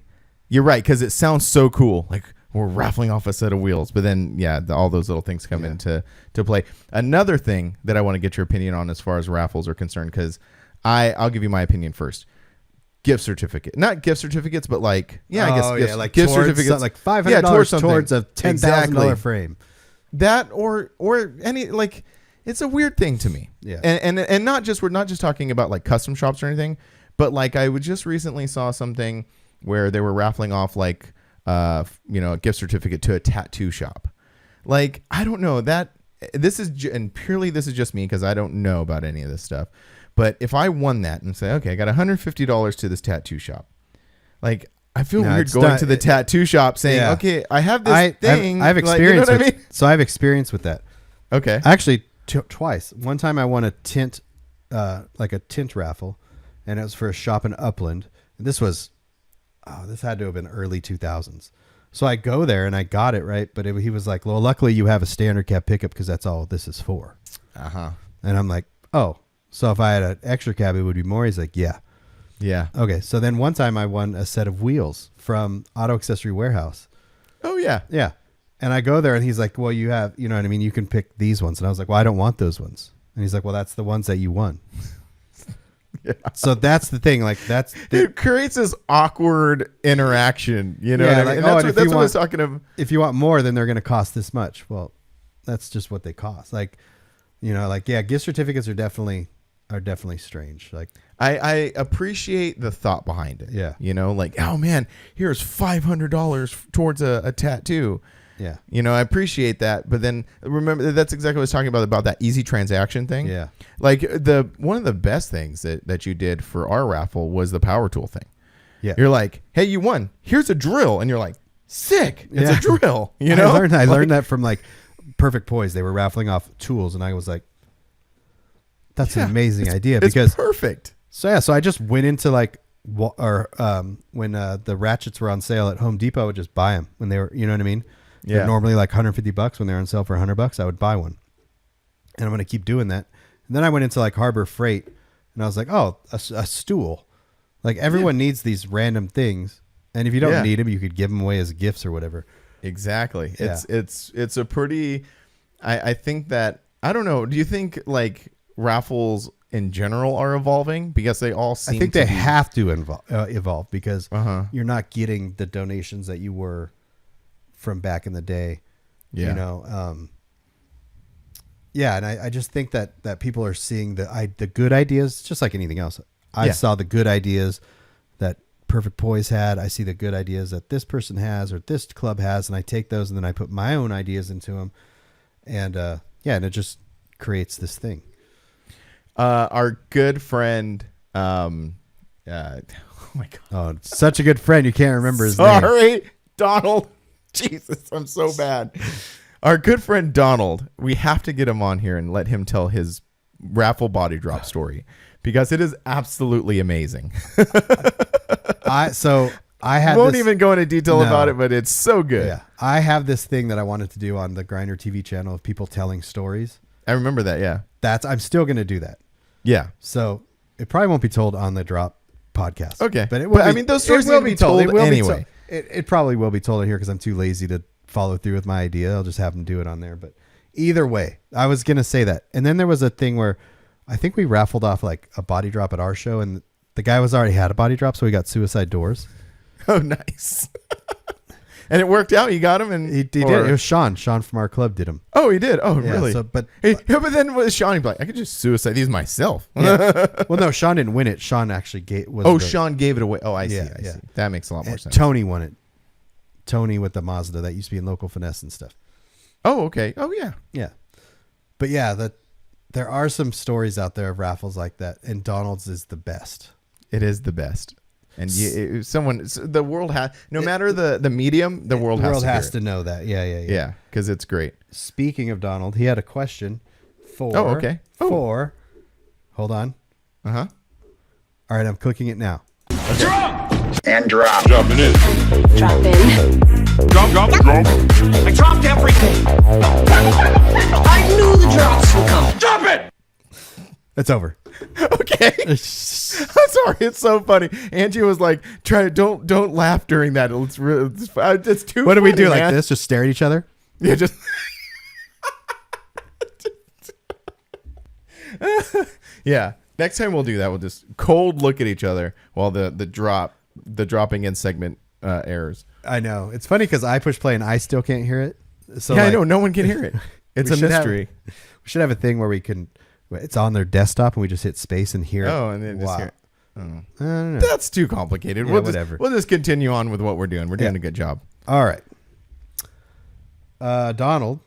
You're right, because it sounds so cool. Like we're raffling off a set of wheels, but then yeah, all those little things come into play. Another thing that I want to get your opinion on as far as raffles are concerned, because I'll give you my opinion first. Gift certificate, not gift certificates, but like I guess like gift towards, certificates, like $500 towards a $10,000 frame. That or any like. It's a weird thing to me. Yeah. And we're not just talking about like custom shops or anything, but like I just recently saw something where they were raffling off like a gift certificate to a tattoo shop. Like, I don't know that this is just me because I don't know about any of this stuff. But if I won that and say, okay, I got $150 to this tattoo shop. Like, I feel weird going to the tattoo shop saying, okay, I have this thing. I have experience. Like, you know what I mean? So I have experience with that. Okay. Actually, twice. One time I won a tint, like a tint raffle, and it was for a shop in Upland. And this had to have been early 2000s. So I go there and I got it, right? But he was like, well, luckily you have a standard cab pickup because that's all this is for. Uh-huh. And I'm like, oh, so if I had an extra cab, it would be more? He's like, yeah. Yeah. Okay. So then one time I won a set of wheels from Auto Accessory Warehouse. Oh, yeah. Yeah. And I go there and he's like, well, you have, you know what I mean? You can pick these ones. And I was like, well, I don't want those ones. And he's like, well, that's the ones that you won. Yeah. So that's the thing. Like it creates this awkward interaction. You know what I mean? Like, And that's what I was talking about. If you want more, then they're going to cost this much. Well, that's just what they cost. Like, gift certificates are definitely strange. Like I appreciate the thought behind it. Yeah. Like, oh man, here's $500 towards a tattoo. Yeah. I appreciate that. But then remember, that's exactly what I was talking about that easy transaction thing. Yeah. Like one of the best things that you did for our raffle was the power tool thing. Yeah. You're like, hey, you won. Here's a drill. And you're like, sick. It's a drill. I learned that from like Perfect Poise. They were raffling off tools. And I was like, that's an amazing idea. Because perfect. So I just went into like, when the ratchets were on sale at Home Depot, I would just buy them when they were, you know what I mean? Yeah. They're normally like $150 when they're on sale for $100. I would buy one, and I'm going to keep doing that. And then I went into like Harbor Freight, and I was like, oh, a stool. Like everyone needs these random things, and if you don't need them, you could give them away as gifts or whatever. Exactly. Yeah. It's a pretty. I think that I don't know. Do you think like raffles in general are evolving because they all seem? I think they have to evolve because you're not getting the donations that you were from back in the day. Yeah. And I just think that people are seeing the good ideas, just like anything else. I saw the good ideas that Perfect Poise had. I see the good ideas that this person has or this club has, and I take those and then I put my own ideas into them. And and it just creates this thing. Our good friend, oh my God. Oh, such a good friend. You can't remember his name. Sorry, Donald. Jesus, I'm so bad. Our good friend Donald, we have to get him on here and let him tell his raffle body drop story because it is absolutely amazing. I won't even go into detail about it, but it's so good. Yeah, I have this thing that I wanted to do on the Grinder TV channel of people telling stories. I remember that. Yeah, I'm still going to do that. Yeah. So it probably won't be told on the Drop podcast. Okay, but it will. I mean, those stories will be told anyway. It probably will be told in here because I'm too lazy to follow through with my idea. I'll just have them do it on there. But either way, I was going to say that. And then there was a thing where I think we raffled off like a body drop at our show, and the guy already had a body drop, so he got suicide doors. Oh, nice. And it worked out. You got him, and he did. It was Sean. Sean from our club did him. Oh, he did. Oh, yeah, really? So, but then with Sean, he'd be like, I could just suicide these myself. Yeah. Well, no, Sean didn't win it. Sean actually Sean gave it away. Oh, I see. I see. That makes a lot more sense. Tony won it. Tony with the Mazda that used to be in Local Finesse and stuff. Oh, okay. Oh, yeah. Yeah. But yeah, there are some stories out there of raffles like that, and Donald's is the best. It is the best. And the world has, no matter the medium, the world has to know that. Yeah. Yeah, because it's great. Speaking of Donald, he had a question for. Oh, okay. For. Hold on. Uh-huh. All right, I'm clicking it now. and drop. Drop in. Drop. I dropped everything. I knew the drops would come. Drop it. It's over. Okay. I'm sorry. It's so funny. Angie was like, don't laugh during that. It's too What do we do funny, like man. this? Just stare at each other? Yeah, just yeah. Next time we'll do that. We'll just cold look at each other while the dropping in segment airs. I know. It's funny because I push play and I still can't hear it. So Yeah, like, I know. No one can hear it. It's we a should mystery. We should have a thing where we can. It's on their desktop and we just hit space and hear it. Oh, and then just Wow. hear it. I don't know. That's too complicated. Yeah, whatever. We'll just continue on with what we're doing. We're doing Yeah. a good job. All right. Donald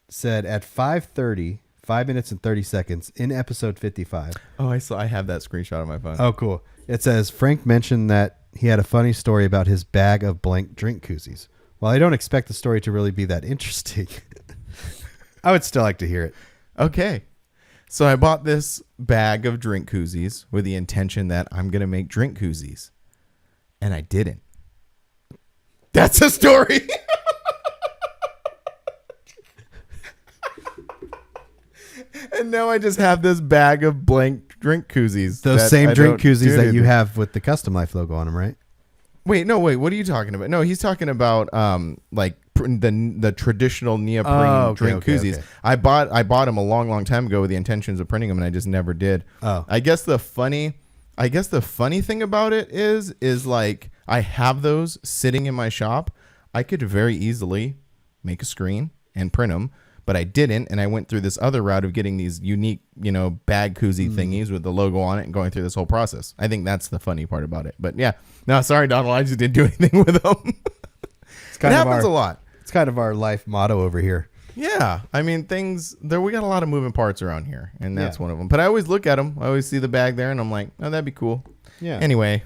said at 5:30, 5 minutes and 30 seconds in episode 55. Oh, I have that screenshot on my phone. Oh, cool. It says Frank mentioned that he had a funny story about his bag of blank drink koozies. While I don't expect the story to really be that interesting, I would still like to hear it. Okay. So I bought this bag of drink koozies with the intention that I'm going to make drink koozies. And I didn't. That's a story. And now I just have this bag of blank drink koozies. Those that same I drink don't koozies do that you anything. have with the Custom Life logo on them, right? Wait, what are you talking about? No, he's talking about like the traditional neoprene Oh, okay, drink okay, koozies. okay. I bought them a long time ago with the intentions of printing them, and I just never did. Oh. I guess the funny thing about it is like I have those sitting in my shop. I could very easily make a screen and print them, but I didn't, and I went through this other route of getting these unique, bag koozie thingies with the logo on it and going through this whole process. I think that's the funny part about it. But yeah, no, sorry, Donald, I just didn't do anything with them. It happens a lot. It's kind of our life motto over here. Yeah, I mean we got a lot of moving parts around here, and that's Yeah. one of them. But I always look at them. I always see the bag there, and I'm like, oh, that'd be cool. Yeah. Anyway,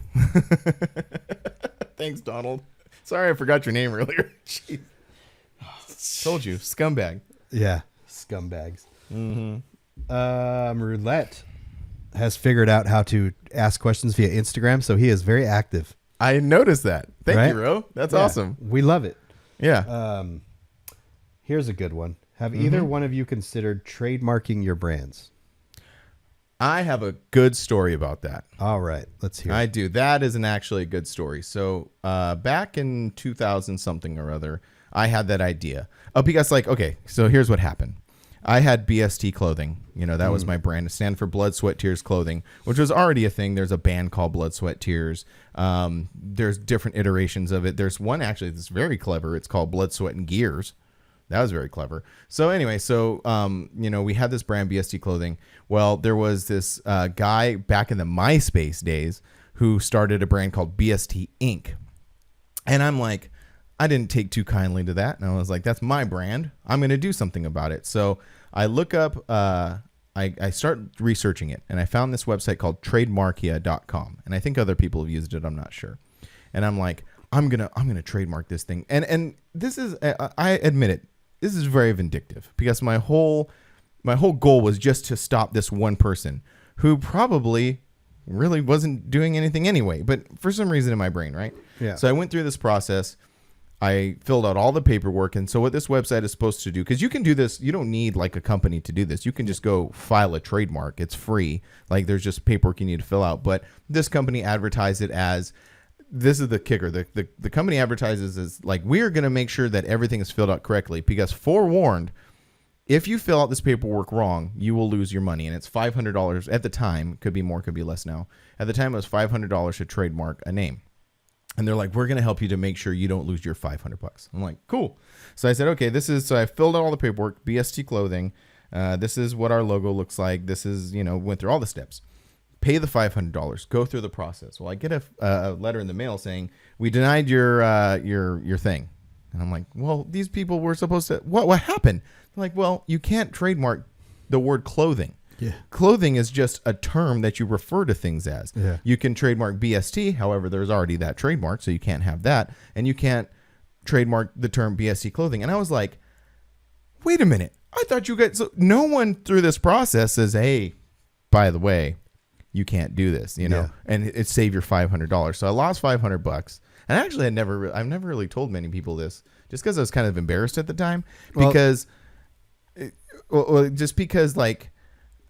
thanks, Donald. Sorry, I forgot your name earlier. Jeez. Told you, scumbag. Yeah, scumbags. Roulette has figured out how to ask questions via Instagram, so he is very active. I noticed that. Thank Right? you, Ro. That's Yeah, awesome. We love it. Yeah. Here's a good one. Have either one of you considered trademarking your brands? I have a good story about that. All right, let's hear I it. do. That is actually a good story. So back in 2000 something or other, I had that idea. Oh, because okay, so here's what happened. I had BST clothing. That was my brand. It stands for Blood, Sweat, Tears Clothing, which was already a thing. There's a band called Blood, Sweat, Tears. There's different iterations of it. There's one actually that's very clever. It's called Blood, Sweat, and Gears. That was very clever. So anyway, we had this brand BST Clothing. Well, there was this guy back in the MySpace days who started a brand called BST Inc. And I'm like, I didn't take too kindly to that. And I was like, that's my brand. I'm going to do something about it. So I look up, I start researching it, and I found this website called Trademarkia.com. And I think other people have used it. I'm not sure. And I'm like, I'm gonna trademark this thing. And this is, I admit it, this is very vindictive because my whole goal was just to stop this one person who probably really wasn't doing anything anyway, but for some reason in my brain, right? Yeah. So I went through this process. I filled out all the paperwork. And so what this website is supposed to do, because you can do this, you don't need like a company to do this. You can just go file a trademark. It's free. Like there's just paperwork you need to fill out. But this company advertised it as, this is the kicker. The company advertises as like, we're going to make sure that everything is filled out correctly because forewarned, if you fill out this paperwork wrong, you will lose your money. And it's $500 at the time. Could be more, could be less now. At the time, it was $500 to trademark a name. And they're like, we're going to help you to make sure you don't lose your $500. I'm like, cool. So I said, okay, so I filled out all the paperwork, BST Clothing. This is what our logo looks like. This is, went through all the steps. Pay the $500, go through the process. Well, I get a letter in the mail saying, we denied your thing. And I'm like, well, these people were supposed to, what happened? They're like, well, you can't trademark the word clothing. Yeah. Clothing is just a term that you refer to things as. Yeah. You can trademark BST. However, there's already that trademark, so you can't have that. And you can't trademark the term BST Clothing. And I was like, wait a minute. I thought you guys, so no one through this process says, hey, by the way, you can't do this, you know, Yeah. and it save your $500. So I lost $500. And actually, I've never really told many people this, just because I was kind of embarrassed at the time, because just because like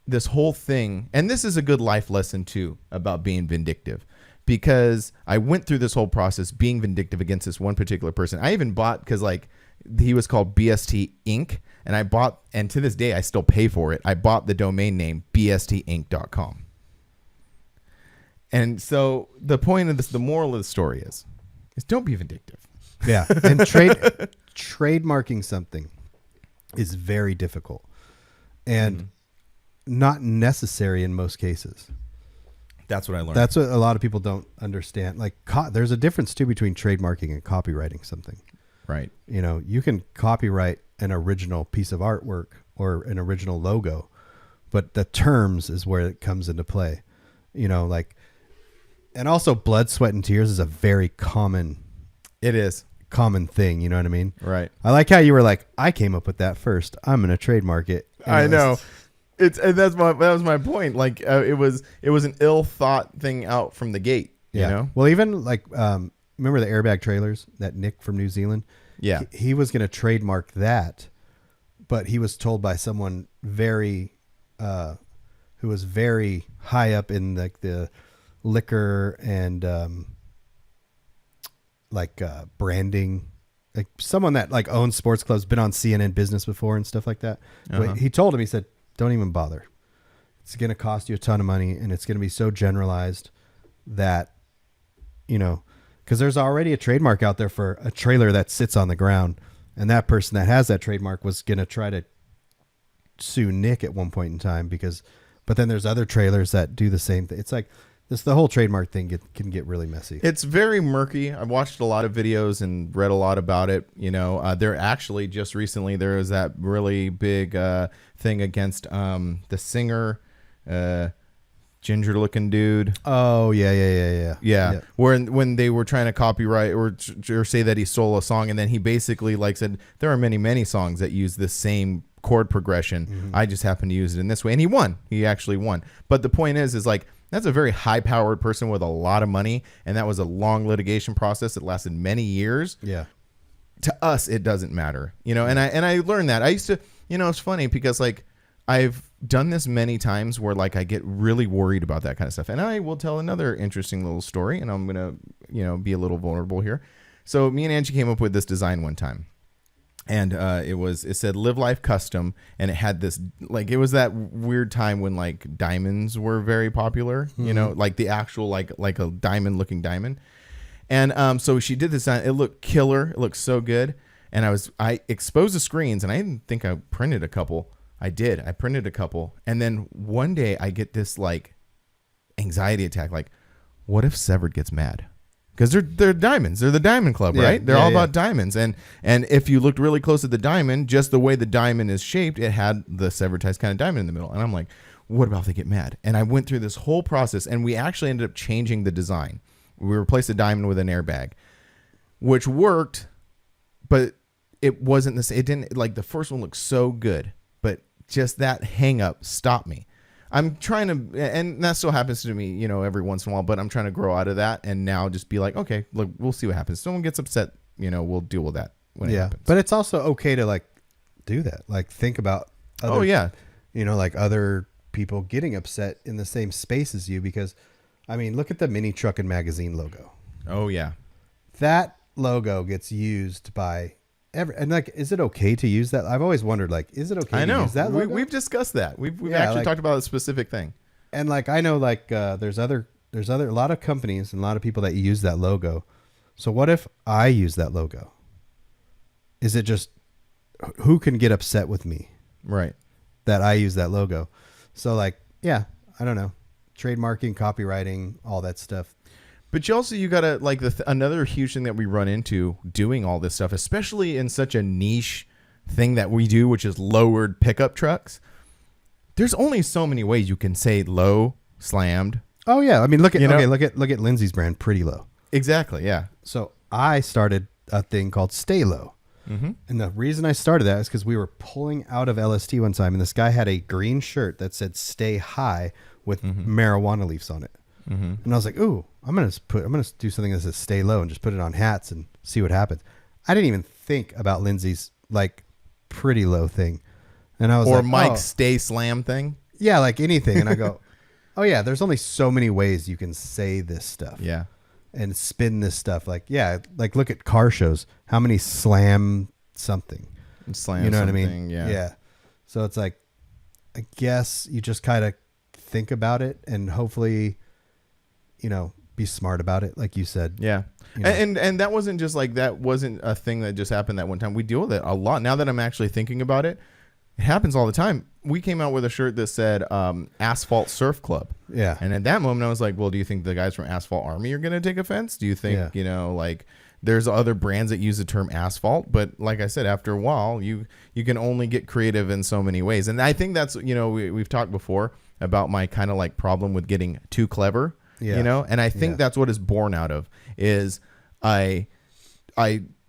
this whole thing, and this is a good life lesson too about being vindictive, because I went through this whole process being vindictive against this one particular person. I even bought, because like he was called BST Inc. And I bought, and to this day I still pay for it. I bought the domain name bstinc.com. And so the point of this, the moral of the story is don't be vindictive. Yeah. And trademarking something is very difficult and not necessary in most cases. That's what I learned. That's what a lot of people don't understand. Like there's a difference too between trademarking and copywriting something. Right. You know, you can copyright an original piece of artwork or an original logo, but the terms is where it comes into play. You know, like, and also blood, sweat, and tears is a very common thing. You know what I mean? Right. I like how you were like, I came up with that first. I'm going to trademark it. And I know. That was my point. Like it was an ill thought thing out from the gate. You know? Well, even like, remember the airbag trailers that Nick from New Zealand? Yeah. He was going to trademark that, but he was told by someone who was very high up in like the liquor and branding, like someone that like owns sports clubs, been on CNN Business before and stuff like that. But he told him, he said, don't even bother. It's going to cost you a ton of money, and it's going to be so generalized that, you know, because there's already a trademark out there for a trailer that sits on the ground, and that person that has that trademark was going to try to sue Nick at one point in time but then there's other trailers that do the same thing. It's like the whole trademark thing can get really messy. It's very murky. I've watched a lot of videos and read a lot about it. You know, there actually just recently there was that really big thing against the singer, ginger looking dude. Oh yeah. When they were trying to copyright or say that he stole a song, and then he basically like said there are many songs that use the same chord progression. I just happen to use it in this way, and he won. He actually won. But the point is like that's a very high powered person with a lot of money, and that was a long litigation process that lasted many years. Yeah. To us, it doesn't matter, you know. And I learned that. I used to, you know, it's funny because like I've done this many times where like I get really worried about that kind of stuff. And I will tell another interesting little story, and I'm going to, you know, be a little vulnerable here. So me and Angie came up with this design one time, and it said Live Life Custom, and it had this, like, it was that weird time when like diamonds were very popular, you know, like the actual, like a diamond looking diamond. And so she did this, it looked killer. It looked so good. And I exposed the screens, and I didn't think I printed a couple. I did. I printed a couple. And then one day I get this like anxiety attack. Like, what if Severed gets mad? Because they're diamonds. They're the Diamond Club, right? They're all about diamonds. And if you looked really close at the diamond, just the way the diamond is shaped, it had the Severed Ties kind of diamond in the middle. And I'm like, what about if they get mad? And I went through this whole process, and we actually ended up changing the design. We replaced the diamond with an airbag, which worked, but it wasn't the same. It didn't, like, the first one looked so good, but just that hang up stopped me. I'm trying to, and that still happens to me, you know, every once in a while, but I'm trying to grow out of that and now just be like, okay, look, we'll see what happens. Someone gets upset, you know, we'll deal with that when it happens. But it's also okay to like do that. Like think about other, you know, like other people getting upset in the same space as you, because I mean, look at the Mini Truck and Magazine logo. Oh yeah. That logo gets used by and like, is it okay to use that? I've always wondered, like, is it okay to use that logo? We've discussed that. We've actually talked about a specific thing. And like, I know like there's a lot of companies and a lot of people that use that logo. So what if I use that logo? Is it just who can get upset with me? Right. That I use that logo. So like, yeah, I don't know. Trademarking, copywriting, all that stuff. But you gotta like another huge thing that we run into doing all this stuff, especially in such a niche thing that we do, which is lowered pickup trucks. There's only so many ways you can say low, slammed. Oh yeah, I mean look at Lindsay's brand, Pretty Low. Exactly, yeah. So I started a thing called Stay Low. And the reason I started that is because we were pulling out of LST one time, and this guy had a green shirt that said "Stay High" with marijuana leaves on it. And I was like, "Ooh, I'm gonna do something that says "Stay Low" and just put it on hats and see what happens." I didn't even think about Lindsay's like pretty low thing, and I was Or like, Mike's Stay Slam thing. yeah, like anything. And I go, "Oh yeah, there's only so many ways you can say this stuff." Yeah. And spin this stuff. Like, yeah, like look at car shows. How many slam something? Slam You know what I something, mean? yeah. So it's like, I guess you just kind of think about it and hopefully, be smart about it. Like you said. Yeah. And that wasn't just like, that wasn't a thing that just happened that one time. We deal with it a lot. Now that I'm actually thinking about it, it happens all the time. We came out with a shirt that said Asphalt Surf Club. Yeah. And at that moment, I was like, well, do you think the guys from Asphalt Army are going to take offense? Do you think, like there's other brands that use the term asphalt? But like I said, after a while, you can only get creative in so many ways. And I think that's, we've talked before about my kind of like problem with getting too clever, and I think that's what is born out of is I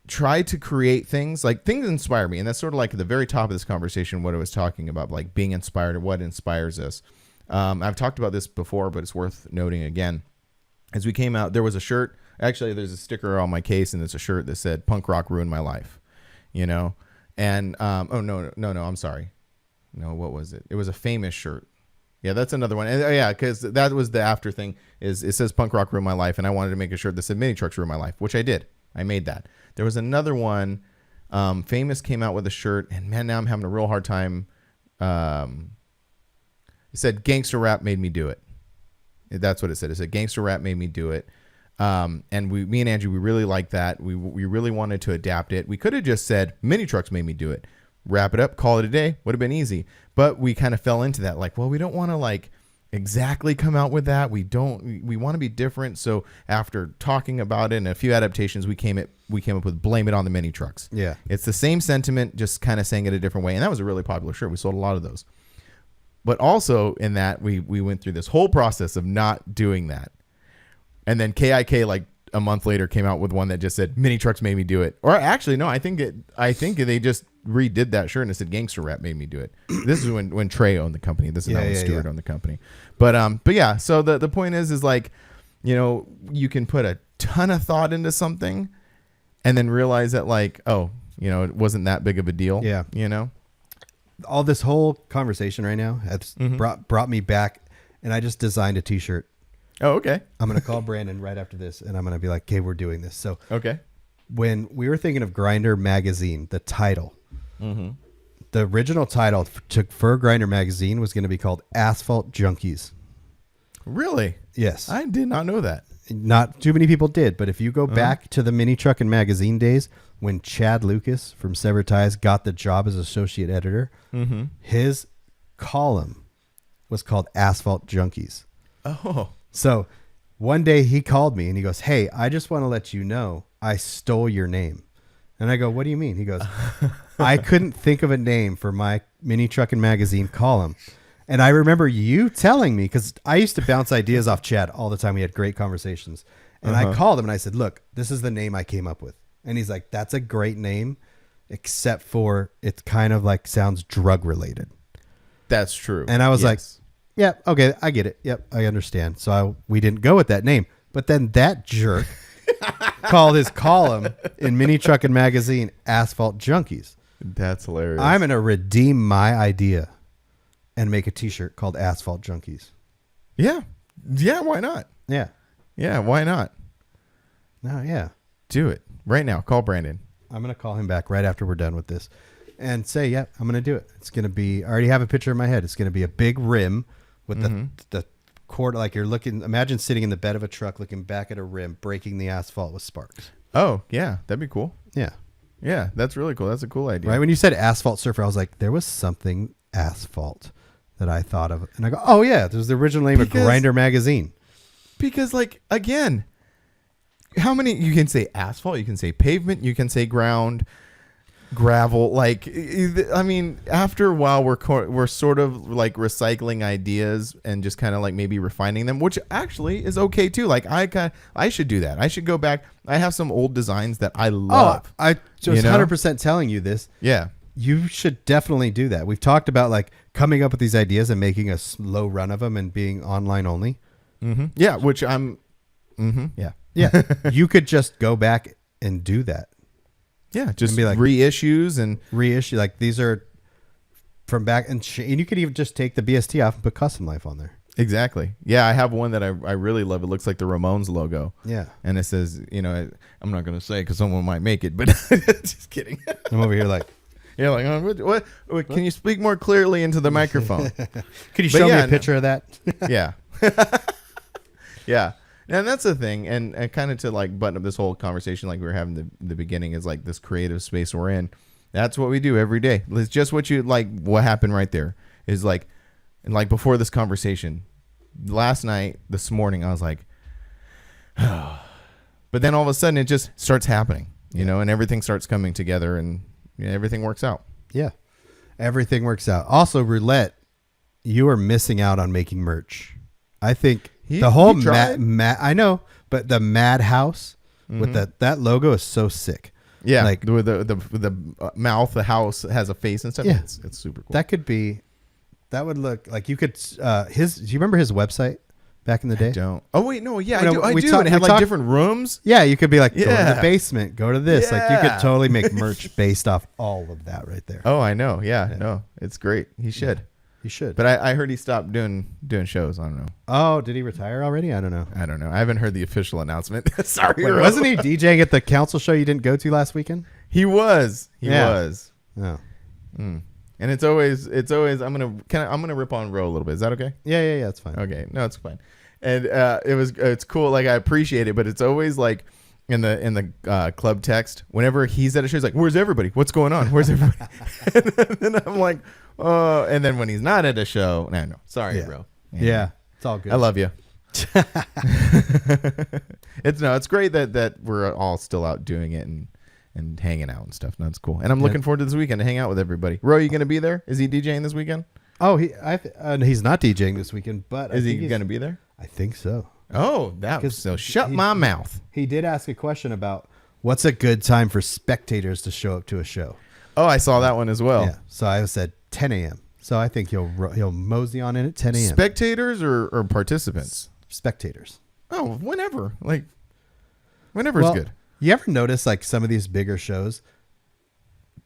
try to create things inspire me. And that's sort of like at the very top of this conversation, what I was talking about, like being inspired or what inspires us. I've talked about this before, but it's worth noting again. As we came out, there was a shirt. Actually, there's a sticker on my case, and it's a shirt that said "Punk rock ruined my life," And oh no, I'm sorry. No, what was it? It was a Famous shirt. Yeah, that's another one. And, yeah, because that was the after thing. Is it says "Punk rock ruined my life," and I wanted to make a shirt that said "Mini trucks ruined my life," which I did. I made that. There was another one. Famous came out with a shirt, and man, now I'm having a real hard time. It said "Gangster rap made me do it." That's what it said. It said "Gangster rap made me do it." And me and Andrew, we really liked that. We really wanted to adapt it. We could have just said "Mini trucks made me do it." Wrap it up, call it a day. Would have been easy. But we kind of fell into that. Like, well, we don't want to like exactly come out with that. We want to be different. So after talking about it and a few adaptations, we came up with "Blame It on the Mini Trucks." Yeah. It's the same sentiment, just kind of saying it a different way. And that was a really popular shirt. We sold a lot of those. But also in that, we went through this whole process of not doing that. And then KIK, like a month later, came out with one that just said "Mini trucks made me do it." Or actually, no, I think they just redid that shirt and it said "Gangster rap made me do it." This is when Trey owned the company. This is not when Stewart owned the company. But yeah. So the point is like, you can put a ton of thought into something, and then realize that like, oh, it wasn't that big of a deal. Yeah. All this whole conversation right now has brought me back, and I just designed a T-shirt. Oh, okay. I'm going to call Brandon right after this, and I'm going to be like, okay, we're doing this. So okay. When we were thinking of Grinder Magazine, the title, the original title for Grinder Magazine was going to be called Asphalt Junkies. Really? Yes. I did not know that. Not too many people did, but if you go back to the Mini Truck and Magazine days, when Chad Lucas from Severed Ties got the job as associate editor, his column was called Asphalt Junkies. Oh. So one day he called me and he goes, "Hey, I just want to let you know I stole your name." And I go, "What do you mean?" He goes, "I couldn't think of a name for my Mini Truck and Magazine column." And I remember you telling me, because I used to bounce ideas off Chad all the time. We had great conversations. And I called him and I said, "Look, this is the name I came up with." And he's like, "That's a great name, except for it kind of like sounds drug related." That's true. And I was like, "Yeah, okay, I get it. Yep, I understand." So we didn't go with that name. But then that jerk called his column in Mini Truck and Magazine Asphalt Junkies. That's hilarious. I'm going to redeem my idea and make a T-shirt called Asphalt Junkies. Yeah. Yeah, why not? Yeah. Yeah, why not? No, yeah. Do it right now. Call Brandon. I'm going to call him back right after we're done with this and say, "Yeah, I'm going to do it." It's going to be, I already have a picture in my head. It's going to be a big rim with the cord, like you're looking, imagine sitting in the bed of a truck, looking back at a rim, breaking the asphalt with sparks. Oh, yeah. That'd be cool. Yeah. Yeah, that's really cool. That's a cool idea. Right. When you said Asphalt Surfer, I was like, there was something asphalt that I thought of. And I go, oh, yeah, this was the original name of Grinder Magazine. Because, like, again, how many, you can say asphalt, you can say pavement, you can say ground. gravel. Like, I mean, after a while, we're sort of like recycling ideas and just kind of like maybe refining them, which actually is okay too. Like, I should do that. I should go back. I have some old designs that I love. I was You know? 100% telling you this. Yeah. You should definitely do that. We've talked about like coming up with these ideas and making a slow run of them and being online only. Mm-hmm. Yeah. Which I'm. Mm-hmm. Yeah. Yeah. You could just go back and do that. Yeah. Just be like reissues and reissue. Like these are from back and you could even just take the BST off and put Custom Life on there. exactly. Yeah. I have one that I really love. It looks like the Ramones logo. Yeah. And it says, you know, I'm not going to say because someone might make it, but just kidding. I'm over here like, You're like, oh, what? Can you speak more clearly into the microphone? could you show me a picture of that? Yeah. Yeah. And that's the thing. And kind of to like button up this whole conversation like we were having the beginning is like this creative space we're in. That's what we do every day. It's just what you like. What happened right there is like, and like before this conversation, last night, this morning, I was like, oh. But then all of a sudden it just starts happening, you know, and everything starts coming together and everything works out. Yeah. Everything works out. Also, Roulette, you are missing out on making merch. I think the whole I know, but the Madhouse with that logo is so sick. Yeah, like with the mouth, the house has a face and stuff. Yeah, it's super cool. That would look like you could. Do you remember his website back in the day? I don't. Oh wait, no, yeah, Well, I do. talk- And it had we like talk- different rooms. Yeah, you could be like, go to Yeah. the basement, go to this. Like you Yeah. could totally make merch based off all of that right there. Oh, I know. Yeah, no, it's great. He should. You should. But I heard he stopped doing shows. I don't know. Oh, did he retire already? I don't know. I don't know. I haven't heard the official announcement. Sorry, Wait, Ro. wasn't he DJing at the council show you didn't go to last weekend? He was. He Yeah. was. Oh. And it's always. I'm gonna rip on Ro a little bit. Is that okay? Yeah, it's fine. Okay, no, it's fine. And it's cool. Like I appreciate it, but it's always like in the club text. Whenever he's at a show, he's like, "Where's everybody? What's going on? Where's everybody?" and then I'm like, "Oh." And then when he's not at a show, no, sorry, bro. Yeah, it's all good. I love you. It's great that we're all still out doing it and hanging out and stuff. No, it's cool. And I'm looking forward to this weekend to hang out with everybody. Ro, you gonna be there? Is he DJing this weekend? Oh, he's not DJing this weekend, but Is he gonna be there? I think so. Oh, that was so. Shut my mouth. He did ask a question about what's a good time for spectators to show up to a show. Oh, I saw that one as well. Yeah, so I said 10 a.m. So I think he'll mosey on in at 10 a.m. Spectators or participants? Spectators. Oh, whenever. Like, whenever is good. You ever notice like some of these bigger shows,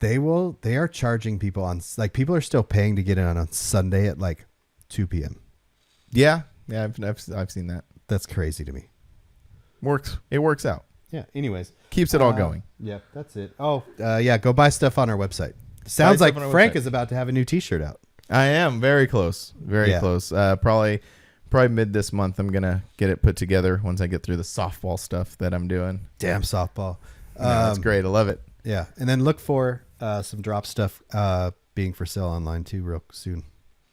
they are charging people on, like people are still paying to get in on Sunday at like 2 p.m. Yeah, I've seen that. That's crazy to me. It works out. Yeah. Anyways. Keeps it all going. Yep. That's it. Oh, yeah. Go buy stuff on our website. Sounds like Frank is about to have a new T-shirt out. I am very close. Very close. Probably mid this month. I'm gonna get it put together once I get through the softball stuff that I'm doing. Damn softball. That's great. I love it. Yeah. And then look for some drop stuff being for sale online too real soon.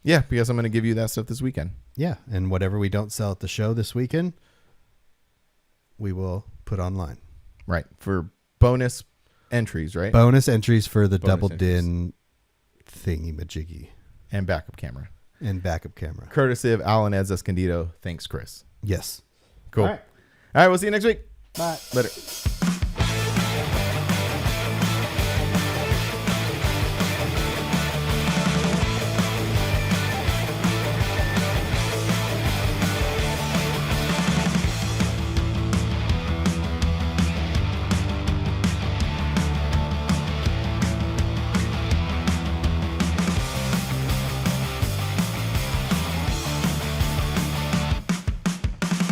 Yeah, because I'm gonna give you that stuff this weekend. Yeah. And whatever we don't sell at the show this weekend, we will put online. Right. For bonus entries, right? Bonus entries for the Bonus double entries. din thingy majiggy. And backup camera. And backup camera. Courtesy of Alan Eds Escondido. Thanks, Chris. Yes. Cool. All right. All right, we'll see you next week. Bye. Later.